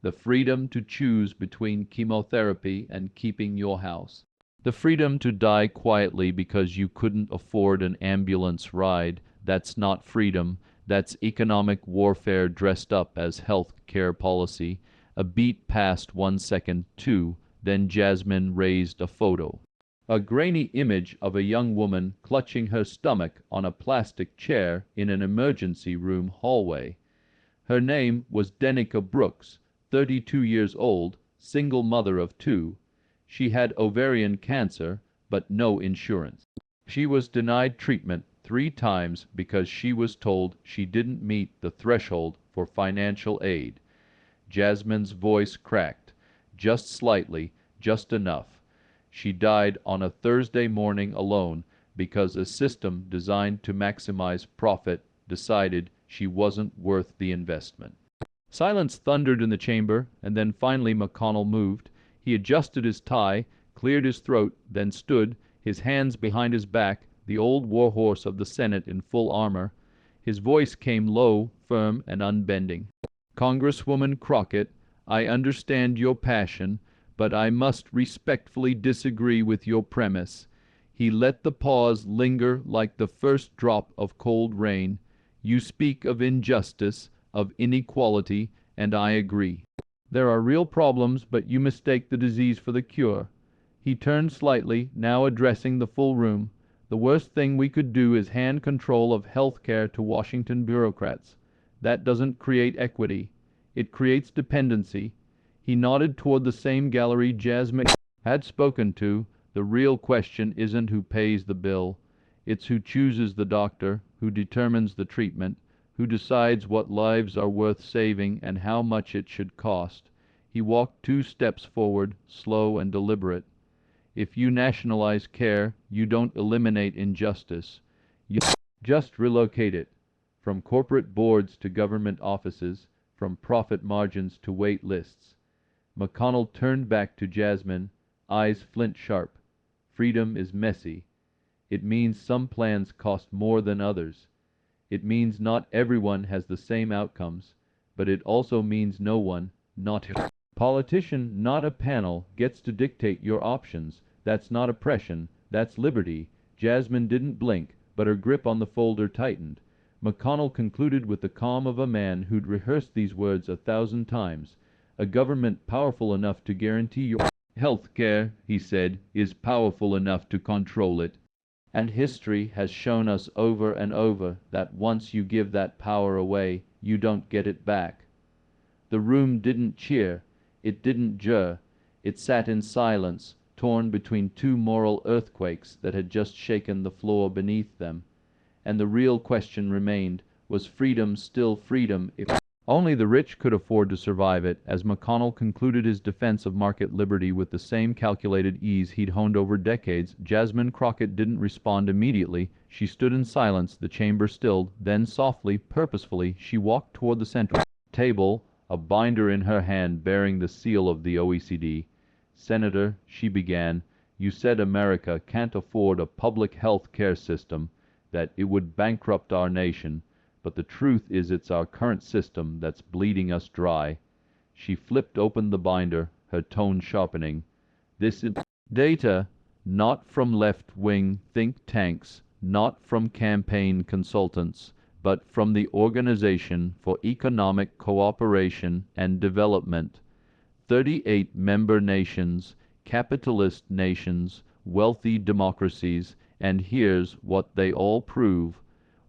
S1: The freedom to choose between chemotherapy and keeping your house. The freedom to die quietly because you couldn't afford an ambulance ride. That's not freedom. That's economic warfare dressed up as health care policy. A beat passed 1 second, 2, then Jasmine raised a photo. A grainy image of a young woman clutching her stomach on a plastic chair in an emergency room hallway. Her name was Denica Brooks, 32 years old, single mother of 2. She had ovarian cancer, but no insurance. She was denied treatment 3 times because she was told she didn't meet the threshold for financial aid. Jasmine's voice cracked, just slightly, just enough. She died on a Thursday morning alone because a system designed to maximize profit decided she wasn't worth the investment. Silence thundered in the chamber, and then finally McConnell moved. He adjusted his tie, cleared his throat, then stood, his hands behind his back, the old warhorse of the Senate in full armor. His voice came low, firm, and unbending. Congresswoman Crockett, I understand your passion, but I must respectfully disagree with your premise. He let the pause linger like the first drop of cold rain. You speak of injustice, of inequality, and I agree. There are real problems, but you mistake the disease for the cure. He turned slightly, now addressing the full room. The worst thing we could do is hand control of health care to Washington bureaucrats. That doesn't create equity. It creates dependency. He nodded toward the same gallery Jasmine had spoken to. The real question isn't who pays the bill. It's who chooses the doctor, who determines the treatment, who decides what lives are worth saving and how much it should cost. He walked 2 steps forward, slow and deliberate. If you nationalize care, you don't eliminate injustice. You just relocate it. From corporate boards to government offices, from profit margins to wait lists. McConnell turned back to Jasmine, eyes flint sharp. Freedom is messy. It means some plans cost more than others. It means not everyone has the same outcomes, but it also means no one, not a politician, not a panel, gets to dictate your options. That's not oppression, that's liberty. Jasmine didn't blink, but her grip on the folder tightened. McConnell concluded with the calm of a man who'd rehearsed these words 1,000 times. A government powerful enough to guarantee your health care, he said, is powerful enough to control it. And history has shown us over and over that once you give that power away, you don't get it back. The room didn't cheer, it didn't jar, it sat in silence, torn between two moral earthquakes that had just shaken the floor beneath them. And the real question remained, was freedom still freedom if only the rich could afford to survive it? As McConnell concluded his defense of market liberty with the same calculated ease he'd honed over decades, Jasmine Crockett didn't respond immediately. She stood in silence, the chamber stilled. Then softly, purposefully, she walked toward the central table, a binder in her hand bearing the seal of the OECD. "Senator," she began, "you said America can't afford a public health care system, that it would bankrupt our nation. But the truth is it's our current system that's bleeding us dry." She flipped open the binder, her tone sharpening. "This is data, not from left-wing think tanks, not from campaign consultants, but from the Organization for Economic Cooperation and Development. 38 member nations, capitalist nations, wealthy democracies, and here's what they all prove.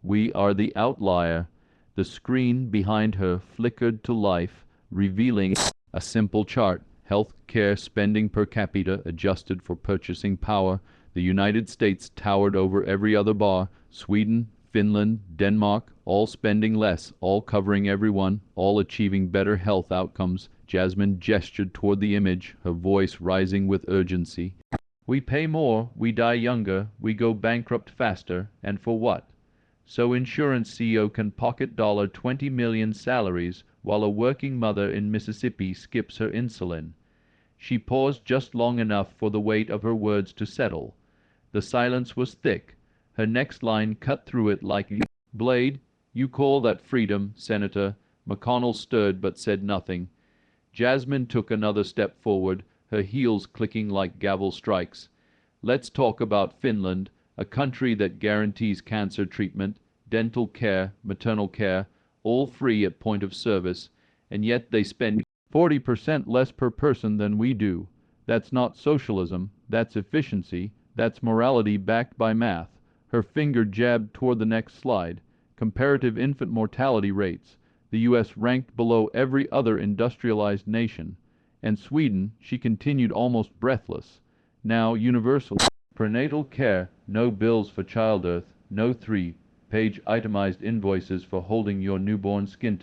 S1: We are the outlier." The screen behind her flickered to life, revealing a simple chart. Health care spending per capita adjusted for purchasing power. The United States towered over every other bar. Sweden, Finland, Denmark, all spending less, all covering everyone, all achieving better health outcomes. Jasmine gestured toward the image, her voice rising with urgency. "We pay more, we die younger, we go bankrupt faster, and for what? So insurance CEO can pocket $20 million salaries while a working mother in Mississippi skips her insulin." She paused just long enough for the weight of her words to settle. The silence was thick. Her next line cut through it like a blade. "You call that freedom, Senator?" McConnell stirred but said nothing. Jasmine took another step forward, her heels clicking like gavel strikes. "Let's talk about Finland, a country that guarantees cancer treatment, dental care, maternal care, all free at point of service, and yet they spend 40% less per person than we do. That's not socialism, that's efficiency, that's morality backed by math." Her finger jabbed toward the next slide. "Comparative infant mortality rates. The U.S. ranked below every other industrialized nation. And Sweden," she continued almost breathless, "now universal prenatal care, no bills for childbirth, no 3-page itemized invoices for holding your newborn skin,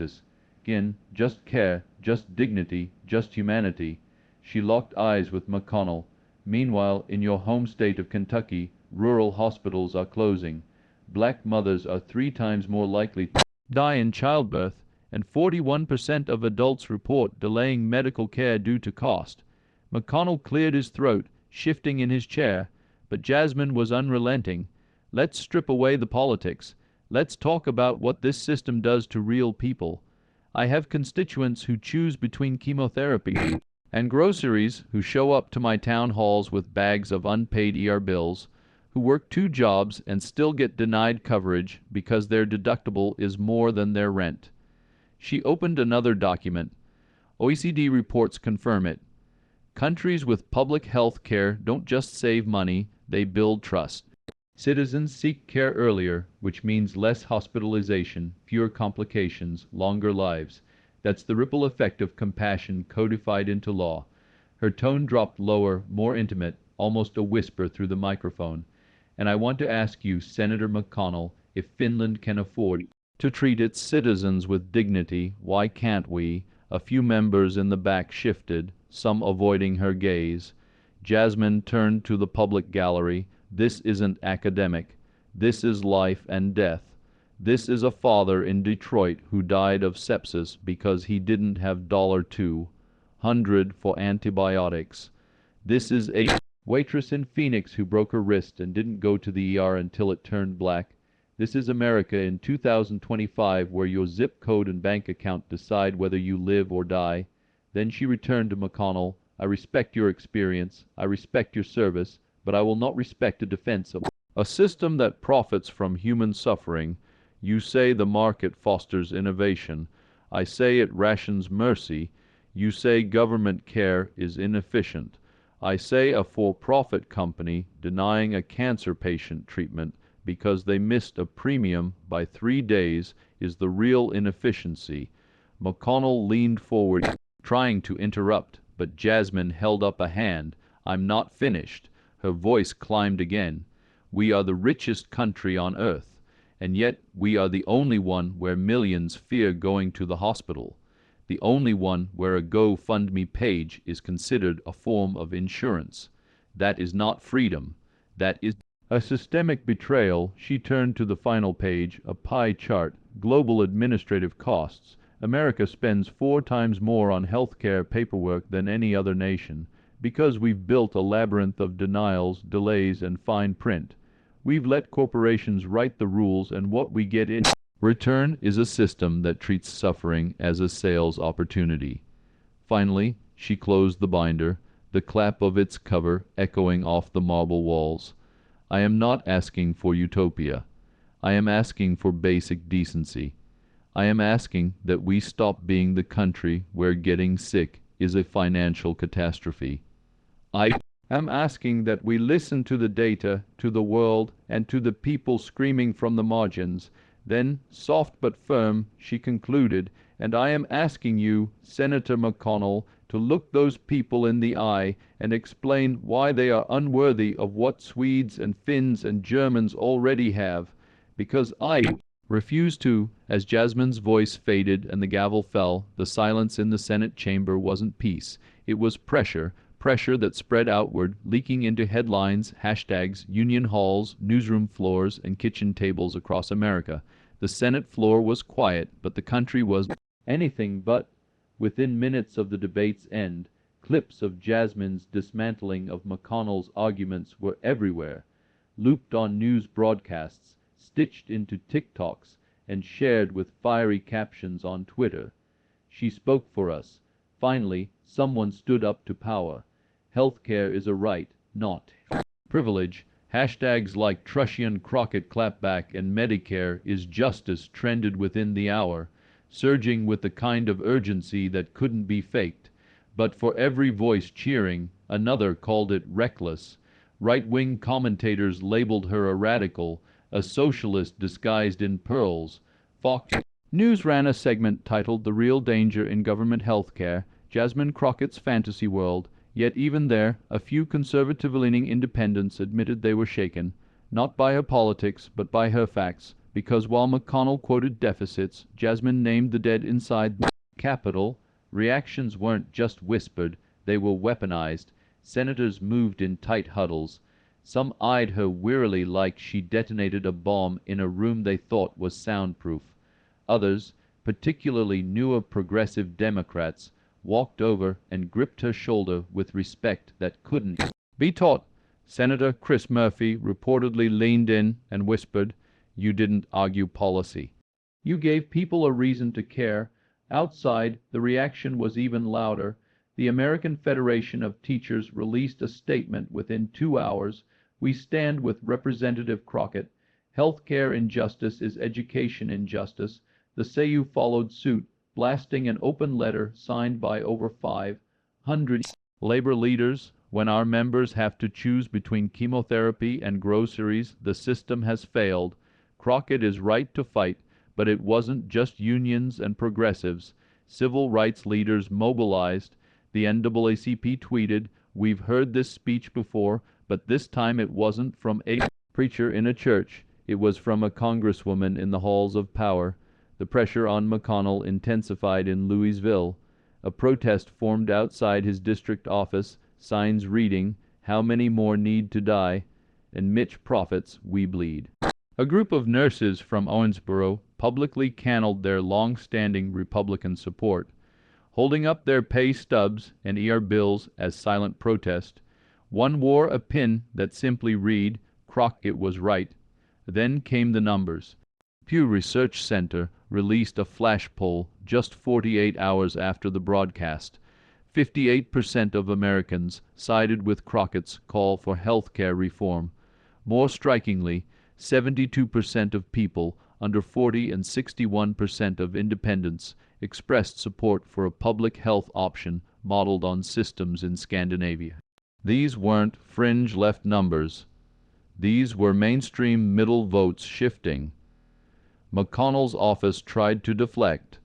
S1: just care, just dignity, just humanity." She locked eyes with McConnell. "Meanwhile, in your home state of Kentucky, rural hospitals are closing. Black mothers are 3 times more likely to die in childbirth, and 41% of adults report delaying medical care due to cost." McConnell cleared his throat, shifting in his chair, but Jasmine was unrelenting. "Let's strip away the politics. Let's talk about what this system does to real people. I have constituents who choose between chemotherapy and groceries, who show up to my town halls with bags of unpaid ER bills, who work 2 jobs and still get denied coverage because their deductible is more than their rent." She opened another document. "OECD reports confirm it. Countries with public health care don't just save money, they build trust. Citizens seek care earlier, which means less hospitalization, fewer complications, longer lives. That's the ripple effect of compassion codified into law." Her tone dropped lower, more intimate, almost a whisper through the microphone. "And I want to ask you, Senator McConnell, if Finland can afford to treat its citizens with dignity, why can't we?" A few members in the back shifted, some avoiding her gaze. Jasmine turned to the public gallery. "This isn't academic. This is life and death. This is a father in Detroit who died of sepsis because he didn't have $200 for antibiotics. This is a Waitress in Phoenix who broke her wrist and didn't go to the ER until it turned black. This is America in 2025 where your zip code and bank account decide whether you live or die. Then she returned to McConnell. I respect your experience, I respect your service, but I will not respect a defense of a system that profits from human suffering. You say the market fosters innovation. I say it rations mercy. You say government care is inefficient. I say a for-profit company denying a cancer patient treatment because they missed a premium by 3 days is the real inefficiency. McConnell leaned forward, trying to interrupt, but Jasmine held up a hand. I'm not finished. Her voice climbed again. We are the richest country on earth, and yet we are the only one where millions fear going to the hospital. The only one where a GoFundMe page is considered a form of insurance. That is not freedom. That is a systemic betrayal. She turned to the final page, a pie chart, global administrative costs. America spends 4 times more on healthcare paperwork than any other nation, because we've built a labyrinth of denials, delays, and fine print. We've let corporations write the rules, and what we get in return is a system that treats suffering as a sales opportunity. Finally, she closed the binder, the clap of its cover echoing off the marble walls. I am not asking for utopia. I am asking for basic decency. I am asking that we stop being the country where getting sick is a financial catastrophe. I am asking that we listen to the data, to the world, and to the people screaming from the margins. Then, soft but firm, she concluded, and I am asking you, Senator McConnell, to look those people in the eye and explain why they are unworthy of what Swedes and Finns and Germans already have, because I refuse to. As Jasmine's voice faded and the gavel fell, the silence in the Senate chamber wasn't peace. It was pressure, pressure that spread outward, leaking into headlines, hashtags, union halls, newsroom floors, and kitchen tables across America. The Senate floor was quiet, but the country was anything but. Within minutes of the debate's end, clips of Jasmine's dismantling of McConnell's arguments were everywhere, looped on news broadcasts, stitched into TikToks, and shared with fiery captions on Twitter. She spoke for us. Finally, someone stood up to power. Healthcare is a right, not privilege. Hashtags like Trushian Crockett clapback and Medicare is justice trended within the hour, surging with the kind of urgency that couldn't be faked. But for every voice cheering, another called it reckless. Right-wing commentators labeled her a radical, a socialist disguised in pearls. Fox News ran a segment titled "The Real Danger in Government Healthcare, Jasmine Crockett's Fantasy World," yet even there, a few conservative-leaning independents admitted they were shaken, not by her politics, but by her facts, because while McConnell quoted deficits, Jasmine named the dead inside the Capitol. Reactions weren't just whispered, they were weaponized. Senators moved in tight huddles. Some eyed her wearily like she detonated a bomb in a room they thought was soundproof. Others, particularly newer progressive Democrats, walked over and gripped her shoulder with respect that couldn't be taught. Senator Chris Murphy reportedly leaned in and whispered, "You didn't argue policy. You gave people a reason to care." Outside, the reaction was even louder. The American Federation of Teachers released a statement within 2 hours. "We stand with Representative Crockett. Healthcare injustice is education injustice." The SAU followed suit, blasting an open letter signed by over 500 labor leaders. "When our members have to choose between chemotherapy and groceries, the system has failed. Crockett is right to fight, but it wasn't just unions and progressives. Civil rights leaders mobilized." The NAACP tweeted, "We've heard this speech before, but this time it wasn't from a preacher in a church. It was from a congresswoman in the halls of power." The pressure on McConnell intensified in Louisville. A protest formed outside his district office, signs reading, "How many more need to die?" and "Mitch profits, we bleed." A group of nurses from Owensboro publicly canned their long-standing Republican support, holding up their pay stubs and ER bills as silent protest. One wore a pin that simply read, "Crockett was right." Then came the numbers. Pew Research Center released a flash poll just 48 hours after the broadcast. 58% of Americans sided with Crockett's call for health care reform. More strikingly, 72% of people under 40 and 61% of independents expressed support for a public health option modeled on systems in Scandinavia. These weren't fringe left numbers. These were mainstream middle votes shifting. McConnell's office tried to deflect.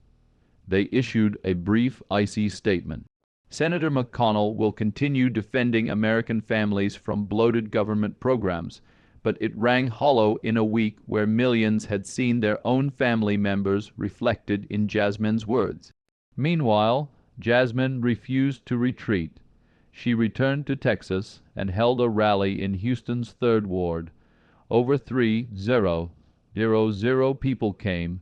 S1: They issued a brief, icy statement. Senator McConnell will continue defending American families from bloated government programs, but it rang hollow in a week where millions had seen their own family members reflected in Jasmine's words. Meanwhile, Jasmine refused to retreat. She returned to Texas and held a rally in Houston's 3rd Ward. Over 3,000 people came: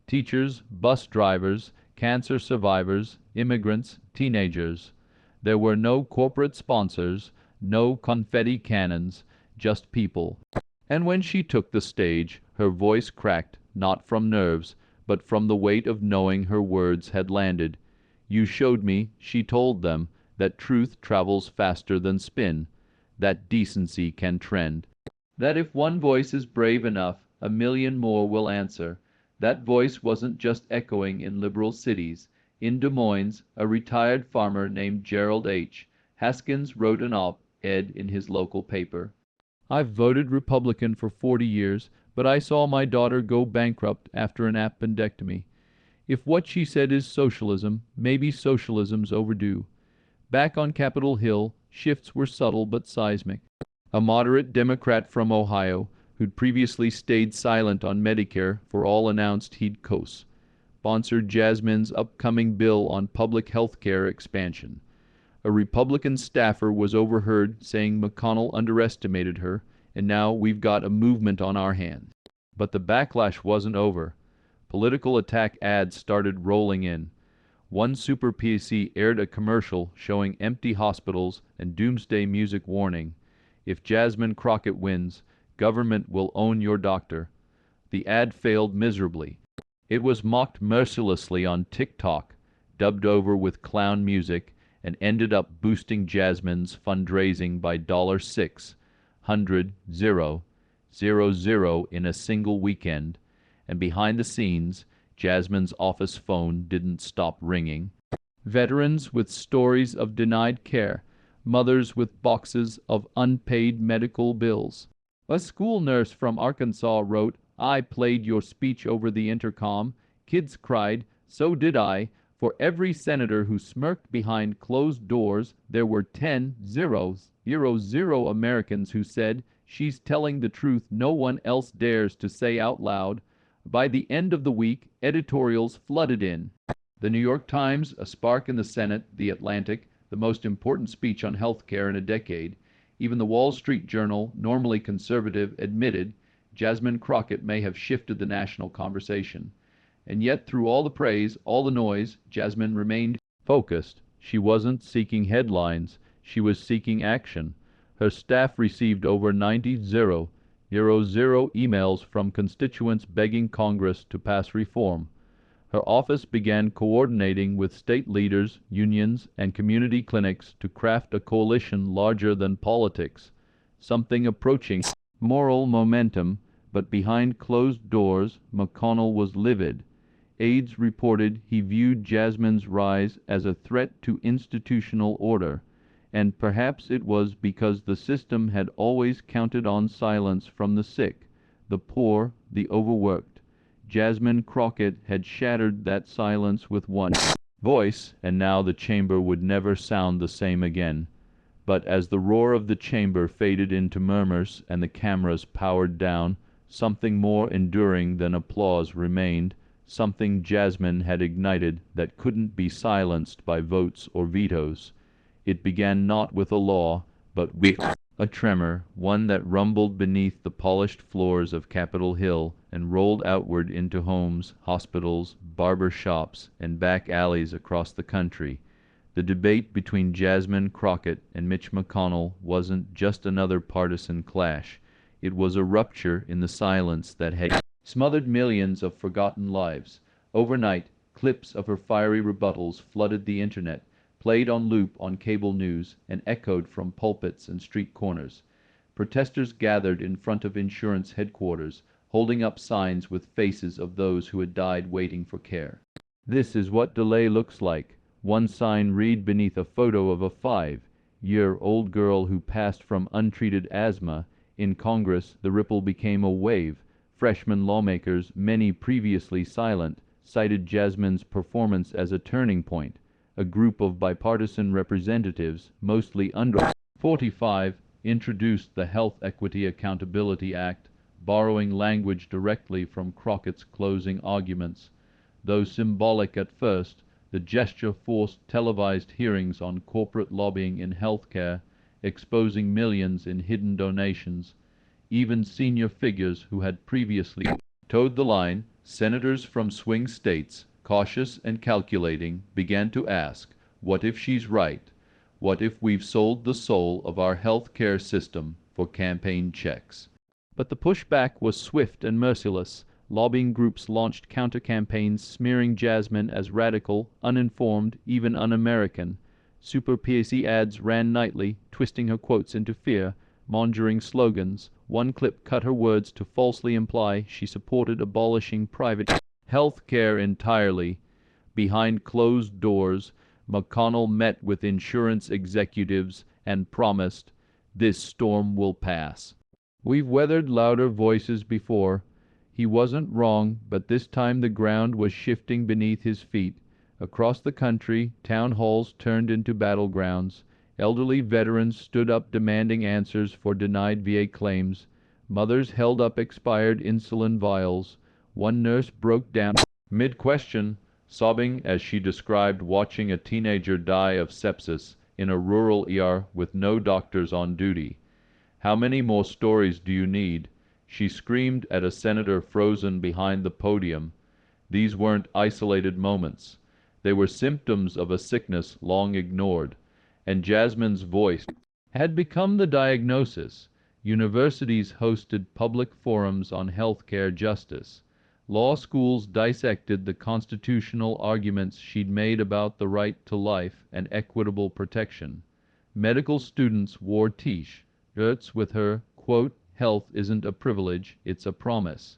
S1: teachers, bus drivers, cancer survivors, immigrants, teenagers. There were no corporate sponsors, no confetti cannons, just people. And when she took the stage, her voice cracked, not from nerves, but from the weight of knowing her words had landed. "You showed me," she told them, "that truth travels faster than spin, that decency can trend, that if one voice is brave enough, a million more will answer." That voice wasn't just echoing in liberal cities. In Des Moines, a retired farmer named Gerald H. Haskins wrote an op-ed in his local paper. "I've voted Republican for 40 years, but I saw my daughter go bankrupt after an appendectomy. If what she said is socialism, maybe socialism's overdue." Back on Capitol Hill, shifts were subtle but seismic. A moderate Democrat from Ohio, who'd previously stayed silent on Medicare for all announced he'd co-sponsored Jasmine's upcoming bill on public health care expansion. A Republican staffer was overheard saying McConnell underestimated her, and now we've got a movement on our hands. But the backlash wasn't over. Political attack ads started rolling in. One Super PC aired a commercial showing empty hospitals and doomsday music warning: "If Jasmine Crockett wins, government will own your doctor." The ad failed miserably. It was mocked mercilessly on TikTok, dubbed over with clown music, and ended up boosting Jasmine's fundraising by $600,000 in a single weekend. And behind the scenes, Jasmine's office phone didn't stop ringing. Veterans with stories of denied care, mothers with boxes of unpaid medical bills. A school nurse from Arkansas wrote, "I played your speech over the intercom. Kids cried, so did I. For every senator who smirked behind closed doors, there were 10,000 Americans who said, 'She's telling the truth no one else dares to say out loud.'" By the end of the week, editorials flooded in. The New York Times, a spark in the Senate; The Atlantic, the most important speech on health care in a decade. Even the Wall Street Journal, normally conservative, admitted Jasmine Crockett may have shifted the national conversation. And yet, through all the praise, all the noise, Jasmine remained focused. She wasn't seeking headlines. She was seeking action. Her staff received over 90,000 emails from constituents begging Congress to pass reform. Her office began coordinating with state leaders, unions, and community clinics to craft a coalition larger than politics, something approaching moral momentum. But behind closed doors, McConnell was livid. Aides reported he viewed Jasmine's rise as a threat to institutional order, and perhaps it was because the system had always counted on silence from the sick, the poor, the overworked. Jasmine Crockett had shattered that silence with one voice, and now the chamber would never sound the same again. But as the roar of the chamber faded into murmurs and the cameras powered down, something more enduring than applause remained, something Jasmine had ignited that couldn't be silenced by votes or vetoes. It began not with a law, but with a tremor, one that rumbled beneath the polished floors of Capitol Hill and rolled outward into homes, hospitals, barber shops, and back alleys across the country. The debate between Jasmine Crockett and Mitch McConnell wasn't just another partisan clash. It was a rupture in the silence that had smothered millions of forgotten lives. Overnight, clips of her fiery rebuttals flooded the internet, played on loop on cable news, and echoed from pulpits and street corners. Protesters gathered in front of insurance headquarters, holding up signs with faces of those who had died waiting for care. "This is what delay looks like," one sign read beneath a photo of a 5-year-old girl who passed from untreated asthma. In Congress, the ripple became a wave. Freshman lawmakers, many previously silent, cited Jasmine's performance as a turning point. A group of bipartisan representatives, mostly under 45, introduced the Health Equity Accountability Act, borrowing language directly from Crockett's closing arguments. Though symbolic at first, the gesture forced televised hearings on corporate lobbying in healthcare, exposing millions in hidden donations. Even senior figures who had previously toed the line, senators from swing states, cautious and calculating, began to ask, what if she's right? What if we've sold the soul of our health care system for campaign checks? But the pushback was swift and merciless. Lobbying groups launched counter-campaigns smearing Jasmine as radical, uninformed, even un-American. Super PAC ads ran nightly, twisting her quotes into fear-mongering slogans. One clip cut her words to falsely imply she supported abolishing private health care entirely. Behind closed doors, McConnell met with insurance executives and promised, "This storm will pass." We've weathered louder voices before. He wasn't wrong, but this time the ground was shifting beneath his feet. Across the country, town halls turned into battlegrounds. Elderly veterans stood up demanding answers for denied VA claims. Mothers held up expired insulin vials. One nurse broke down mid-question, sobbing as she described watching a teenager die of sepsis in a rural ER with no doctors on duty. "How many more stories do you need?" she screamed at a senator frozen behind the podium. These weren't isolated moments. They were symptoms of a sickness long ignored. And Jasmine's voice had become the diagnosis. Universities hosted public forums on healthcare justice. Law schools dissected the constitutional arguments she'd made about the right to life and equitable protection. Medical students wore T-shirts with her, quote, "Health isn't a privilege, it's a promise."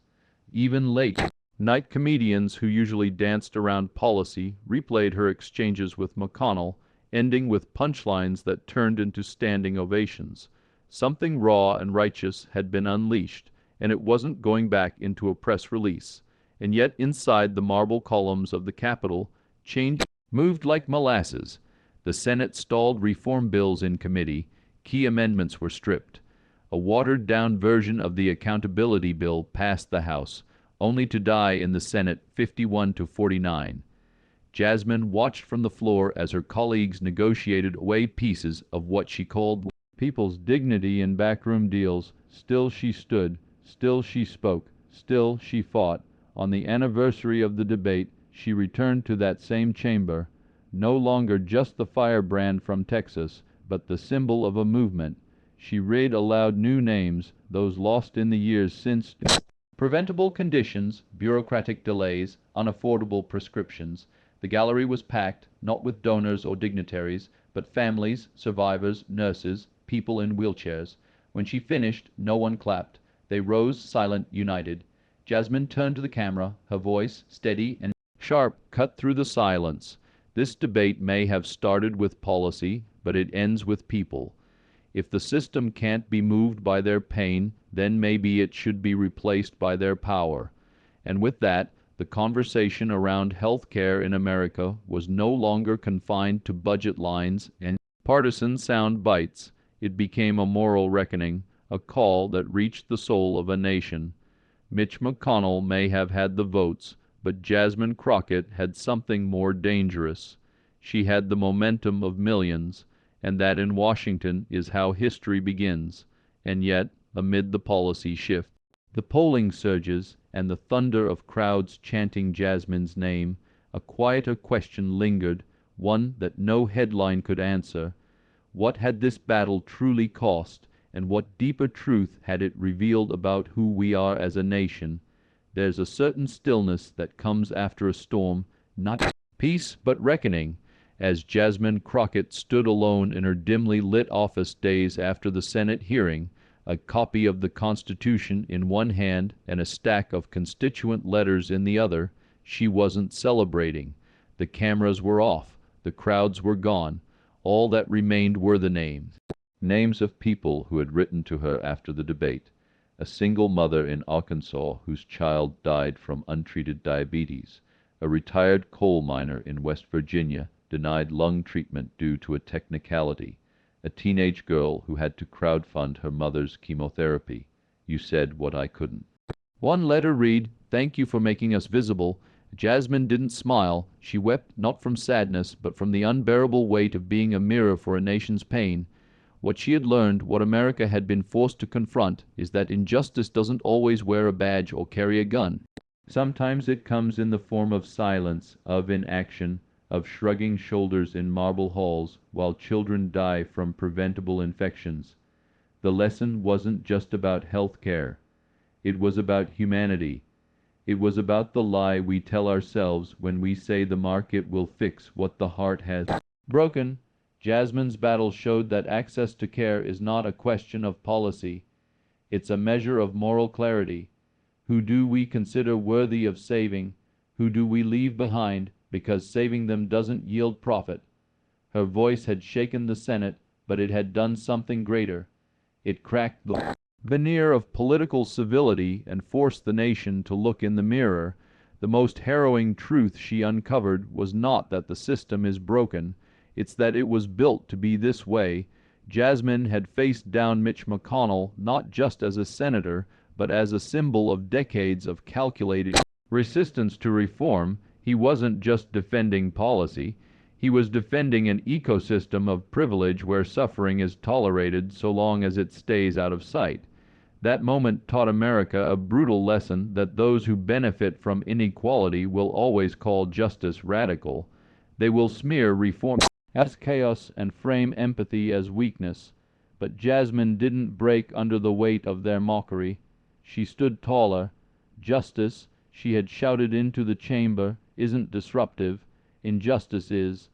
S1: Even late night comedians who usually danced around policy replayed her exchanges with McConnell, ending with punchlines that turned into standing ovations. Something raw and righteous had been unleashed, and it wasn't going back into a press release. And yet inside the marble columns of the Capitol, change moved like molasses. The Senate stalled reform bills in committee. Key amendments were stripped. A watered-down version of the accountability bill passed the House, only to die in the Senate 51-49. Jasmine watched from the floor as her colleagues negotiated away pieces of what she called people's dignity in backroom deals. Still she stood, still she spoke, still she fought. On the anniversary of the debate, she returned to that same chamber, no longer just the firebrand from Texas, but the symbol of a movement. She read aloud new names, those lost in the years since. Preventable conditions, bureaucratic delays, unaffordable prescriptions. The gallery was packed, not with donors or dignitaries, but families, survivors, nurses, people in wheelchairs. When she finished, no one clapped. They rose, silent, united. Jasmine turned to the camera, her voice, steady and sharp, cut through the silence. "This debate may have started with policy, but it ends with people. If the system can't be moved by their pain, then maybe it should be replaced by their power." And with that, the conversation around health care in America was no longer confined to budget lines and partisan sound bites. It became a moral reckoning, a call that reached the soul of a nation. Mitch McConnell may have had the votes, but Jasmine Crockett had something more dangerous. She had the momentum of millions, and that in Washington is how history begins. And yet, amid the policy shift, the polling surges, and the thunder of crowds chanting Jasmine's name, a quieter question lingered. one that no headline could answer. What had this battle truly cost, and what deeper truth had it revealed about who we are as a nation? There's a certain stillness that comes after a storm, not peace but reckoning. As Jasmine Crockett stood alone in her dimly lit office days after the Senate hearing, a copy of the Constitution in one hand and a stack of constituent letters in the other, she wasn't celebrating. The cameras were off, the crowds were gone. All that remained were the names. Names of people who had written to her after the debate. A single mother in Arkansas whose child died from untreated diabetes. A retired coal miner in West Virginia denied lung treatment due to a technicality. A teenage girl who had to crowdfund her mother's chemotherapy. You said what I couldn't. One letter read, "Thank you for making us visible." Jasmine didn't smile. She wept not from sadness, but from the unbearable weight of being a mirror for a nation's pain. What she had learned, what America had been forced to confront, is that injustice doesn't always wear a badge or carry a gun. Sometimes it comes in the form of silence, of inaction, of shrugging shoulders in marble halls while children die from preventable infections. The lesson wasn't just about health care. It was about humanity. It was about the lie we tell ourselves when we say the market will fix what the heart has broken. Jasmine's battle showed that access to care is not a question of policy. It's a measure of moral clarity. Who do we consider worthy of saving? Who do we leave behind because saving them doesn't yield profit? Her voice had shaken the Senate, but it had done something greater. It cracked the veneer of political civility and forced the nation to look in the mirror. The most harrowing truth she uncovered was not that the system is broken, it's that it was built to be this way. Jasmine had faced down Mitch McConnell not just as a senator, but as a symbol of decades of calculated resistance to reform. He wasn't just defending policy. He was defending an ecosystem of privilege where suffering is tolerated so long as it stays out of sight. That moment taught America a brutal lesson that those who benefit from inequality will always call justice radical. They will smear reform as chaos and frame empathy as weakness. But Jasmine didn't break under the weight of their mockery. She stood taller. Justice, she had shouted into the chamber, isn't disruptive. Injustice is.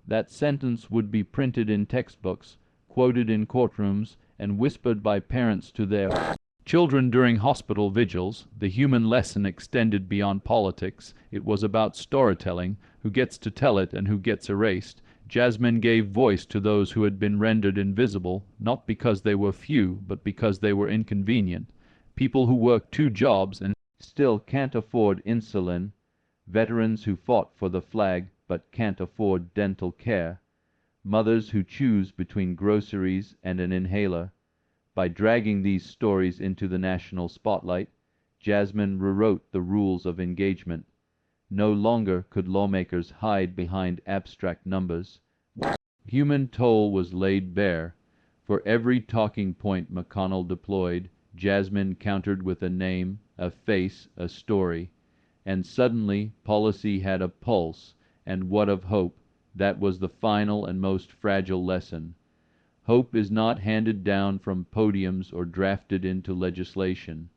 S1: That sentence would be printed in textbooks, quoted in courtrooms, and whispered by parents to their children during hospital vigils. The human lesson extended beyond politics. It was about storytelling, who gets to tell it and who gets erased. Jasmine gave voice to those who had been rendered invisible, not because they were few, but because they were inconvenient. People who work 2 jobs and still can't afford insulin. Veterans who fought for the flag but can't afford dental care. Mothers who choose between groceries and an inhaler. By dragging these stories into the national spotlight, Jasmine rewrote the rules of engagement. No longer could lawmakers hide behind abstract numbers. Human toll was laid bare. For every talking point McConnell deployed, Jasmine countered with a name, a face, a story. And suddenly policy had a pulse, and what of hope? That was the final and most fragile lesson. Hope is not handed down from podiums or drafted into legislation.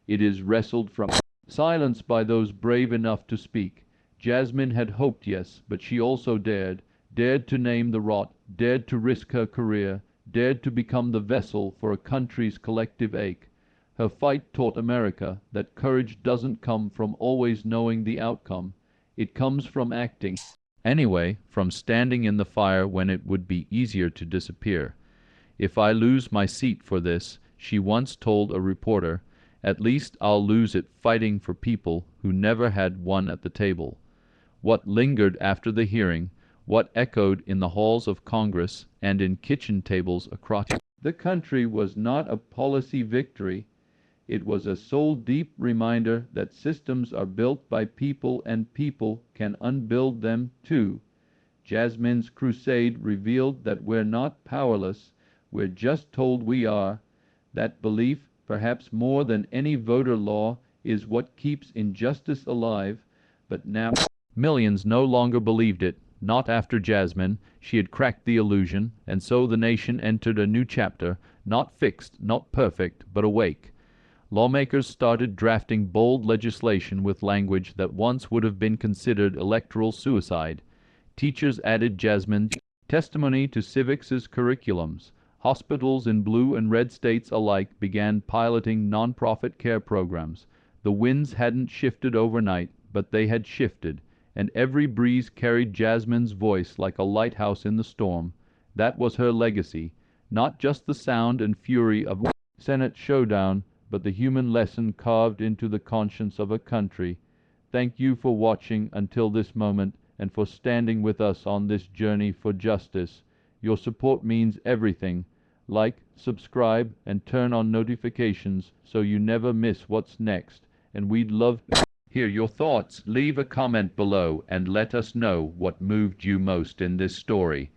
S1: It is wrestled from silence by those brave enough to speak. Jasmine had hoped, yes, but she also dared to name the rot, dared to risk her career, dared to become the vessel for a country's collective ache. Her fight taught America that courage doesn't come from always knowing the outcome. It comes from acting. Anyway, from standing in the fire when it would be easier to disappear. "If I lose my seat for this," she once told a reporter, "at least I'll lose it fighting for people who never had one at the table." What lingered after the hearing, what echoed in the halls of Congress and in kitchen tables across the country was not a policy victory. It was a soul-deep reminder that systems are built by people and people can unbuild them too. Jasmine's crusade revealed that we're not powerless, we're just told we are. That belief, perhaps more than any voter law, is what keeps injustice alive. But now millions no longer believed it. not after Jasmine. She had cracked the illusion, and so the nation entered a new chapter, not fixed, not perfect, but awake. Lawmakers started drafting bold legislation with language that once would have been considered electoral suicide. Teachers added Jasmine's testimony to civics' curriculums. Hospitals in blue and red states alike began piloting nonprofit care programs. The winds hadn't shifted overnight, but they had shifted, and every breeze carried Jasmine's voice like a lighthouse in the storm. That was her legacy, not just the sound and fury of a Senate showdown, but the human lesson carved into the conscience of a country. Thank you for watching until this moment and for standing with us on this journey for justice. Your support means everything. Like, subscribe, and turn on notifications so you never miss what's next. And we'd love to hear your thoughts. Leave a comment below and let us know what moved you most in this story.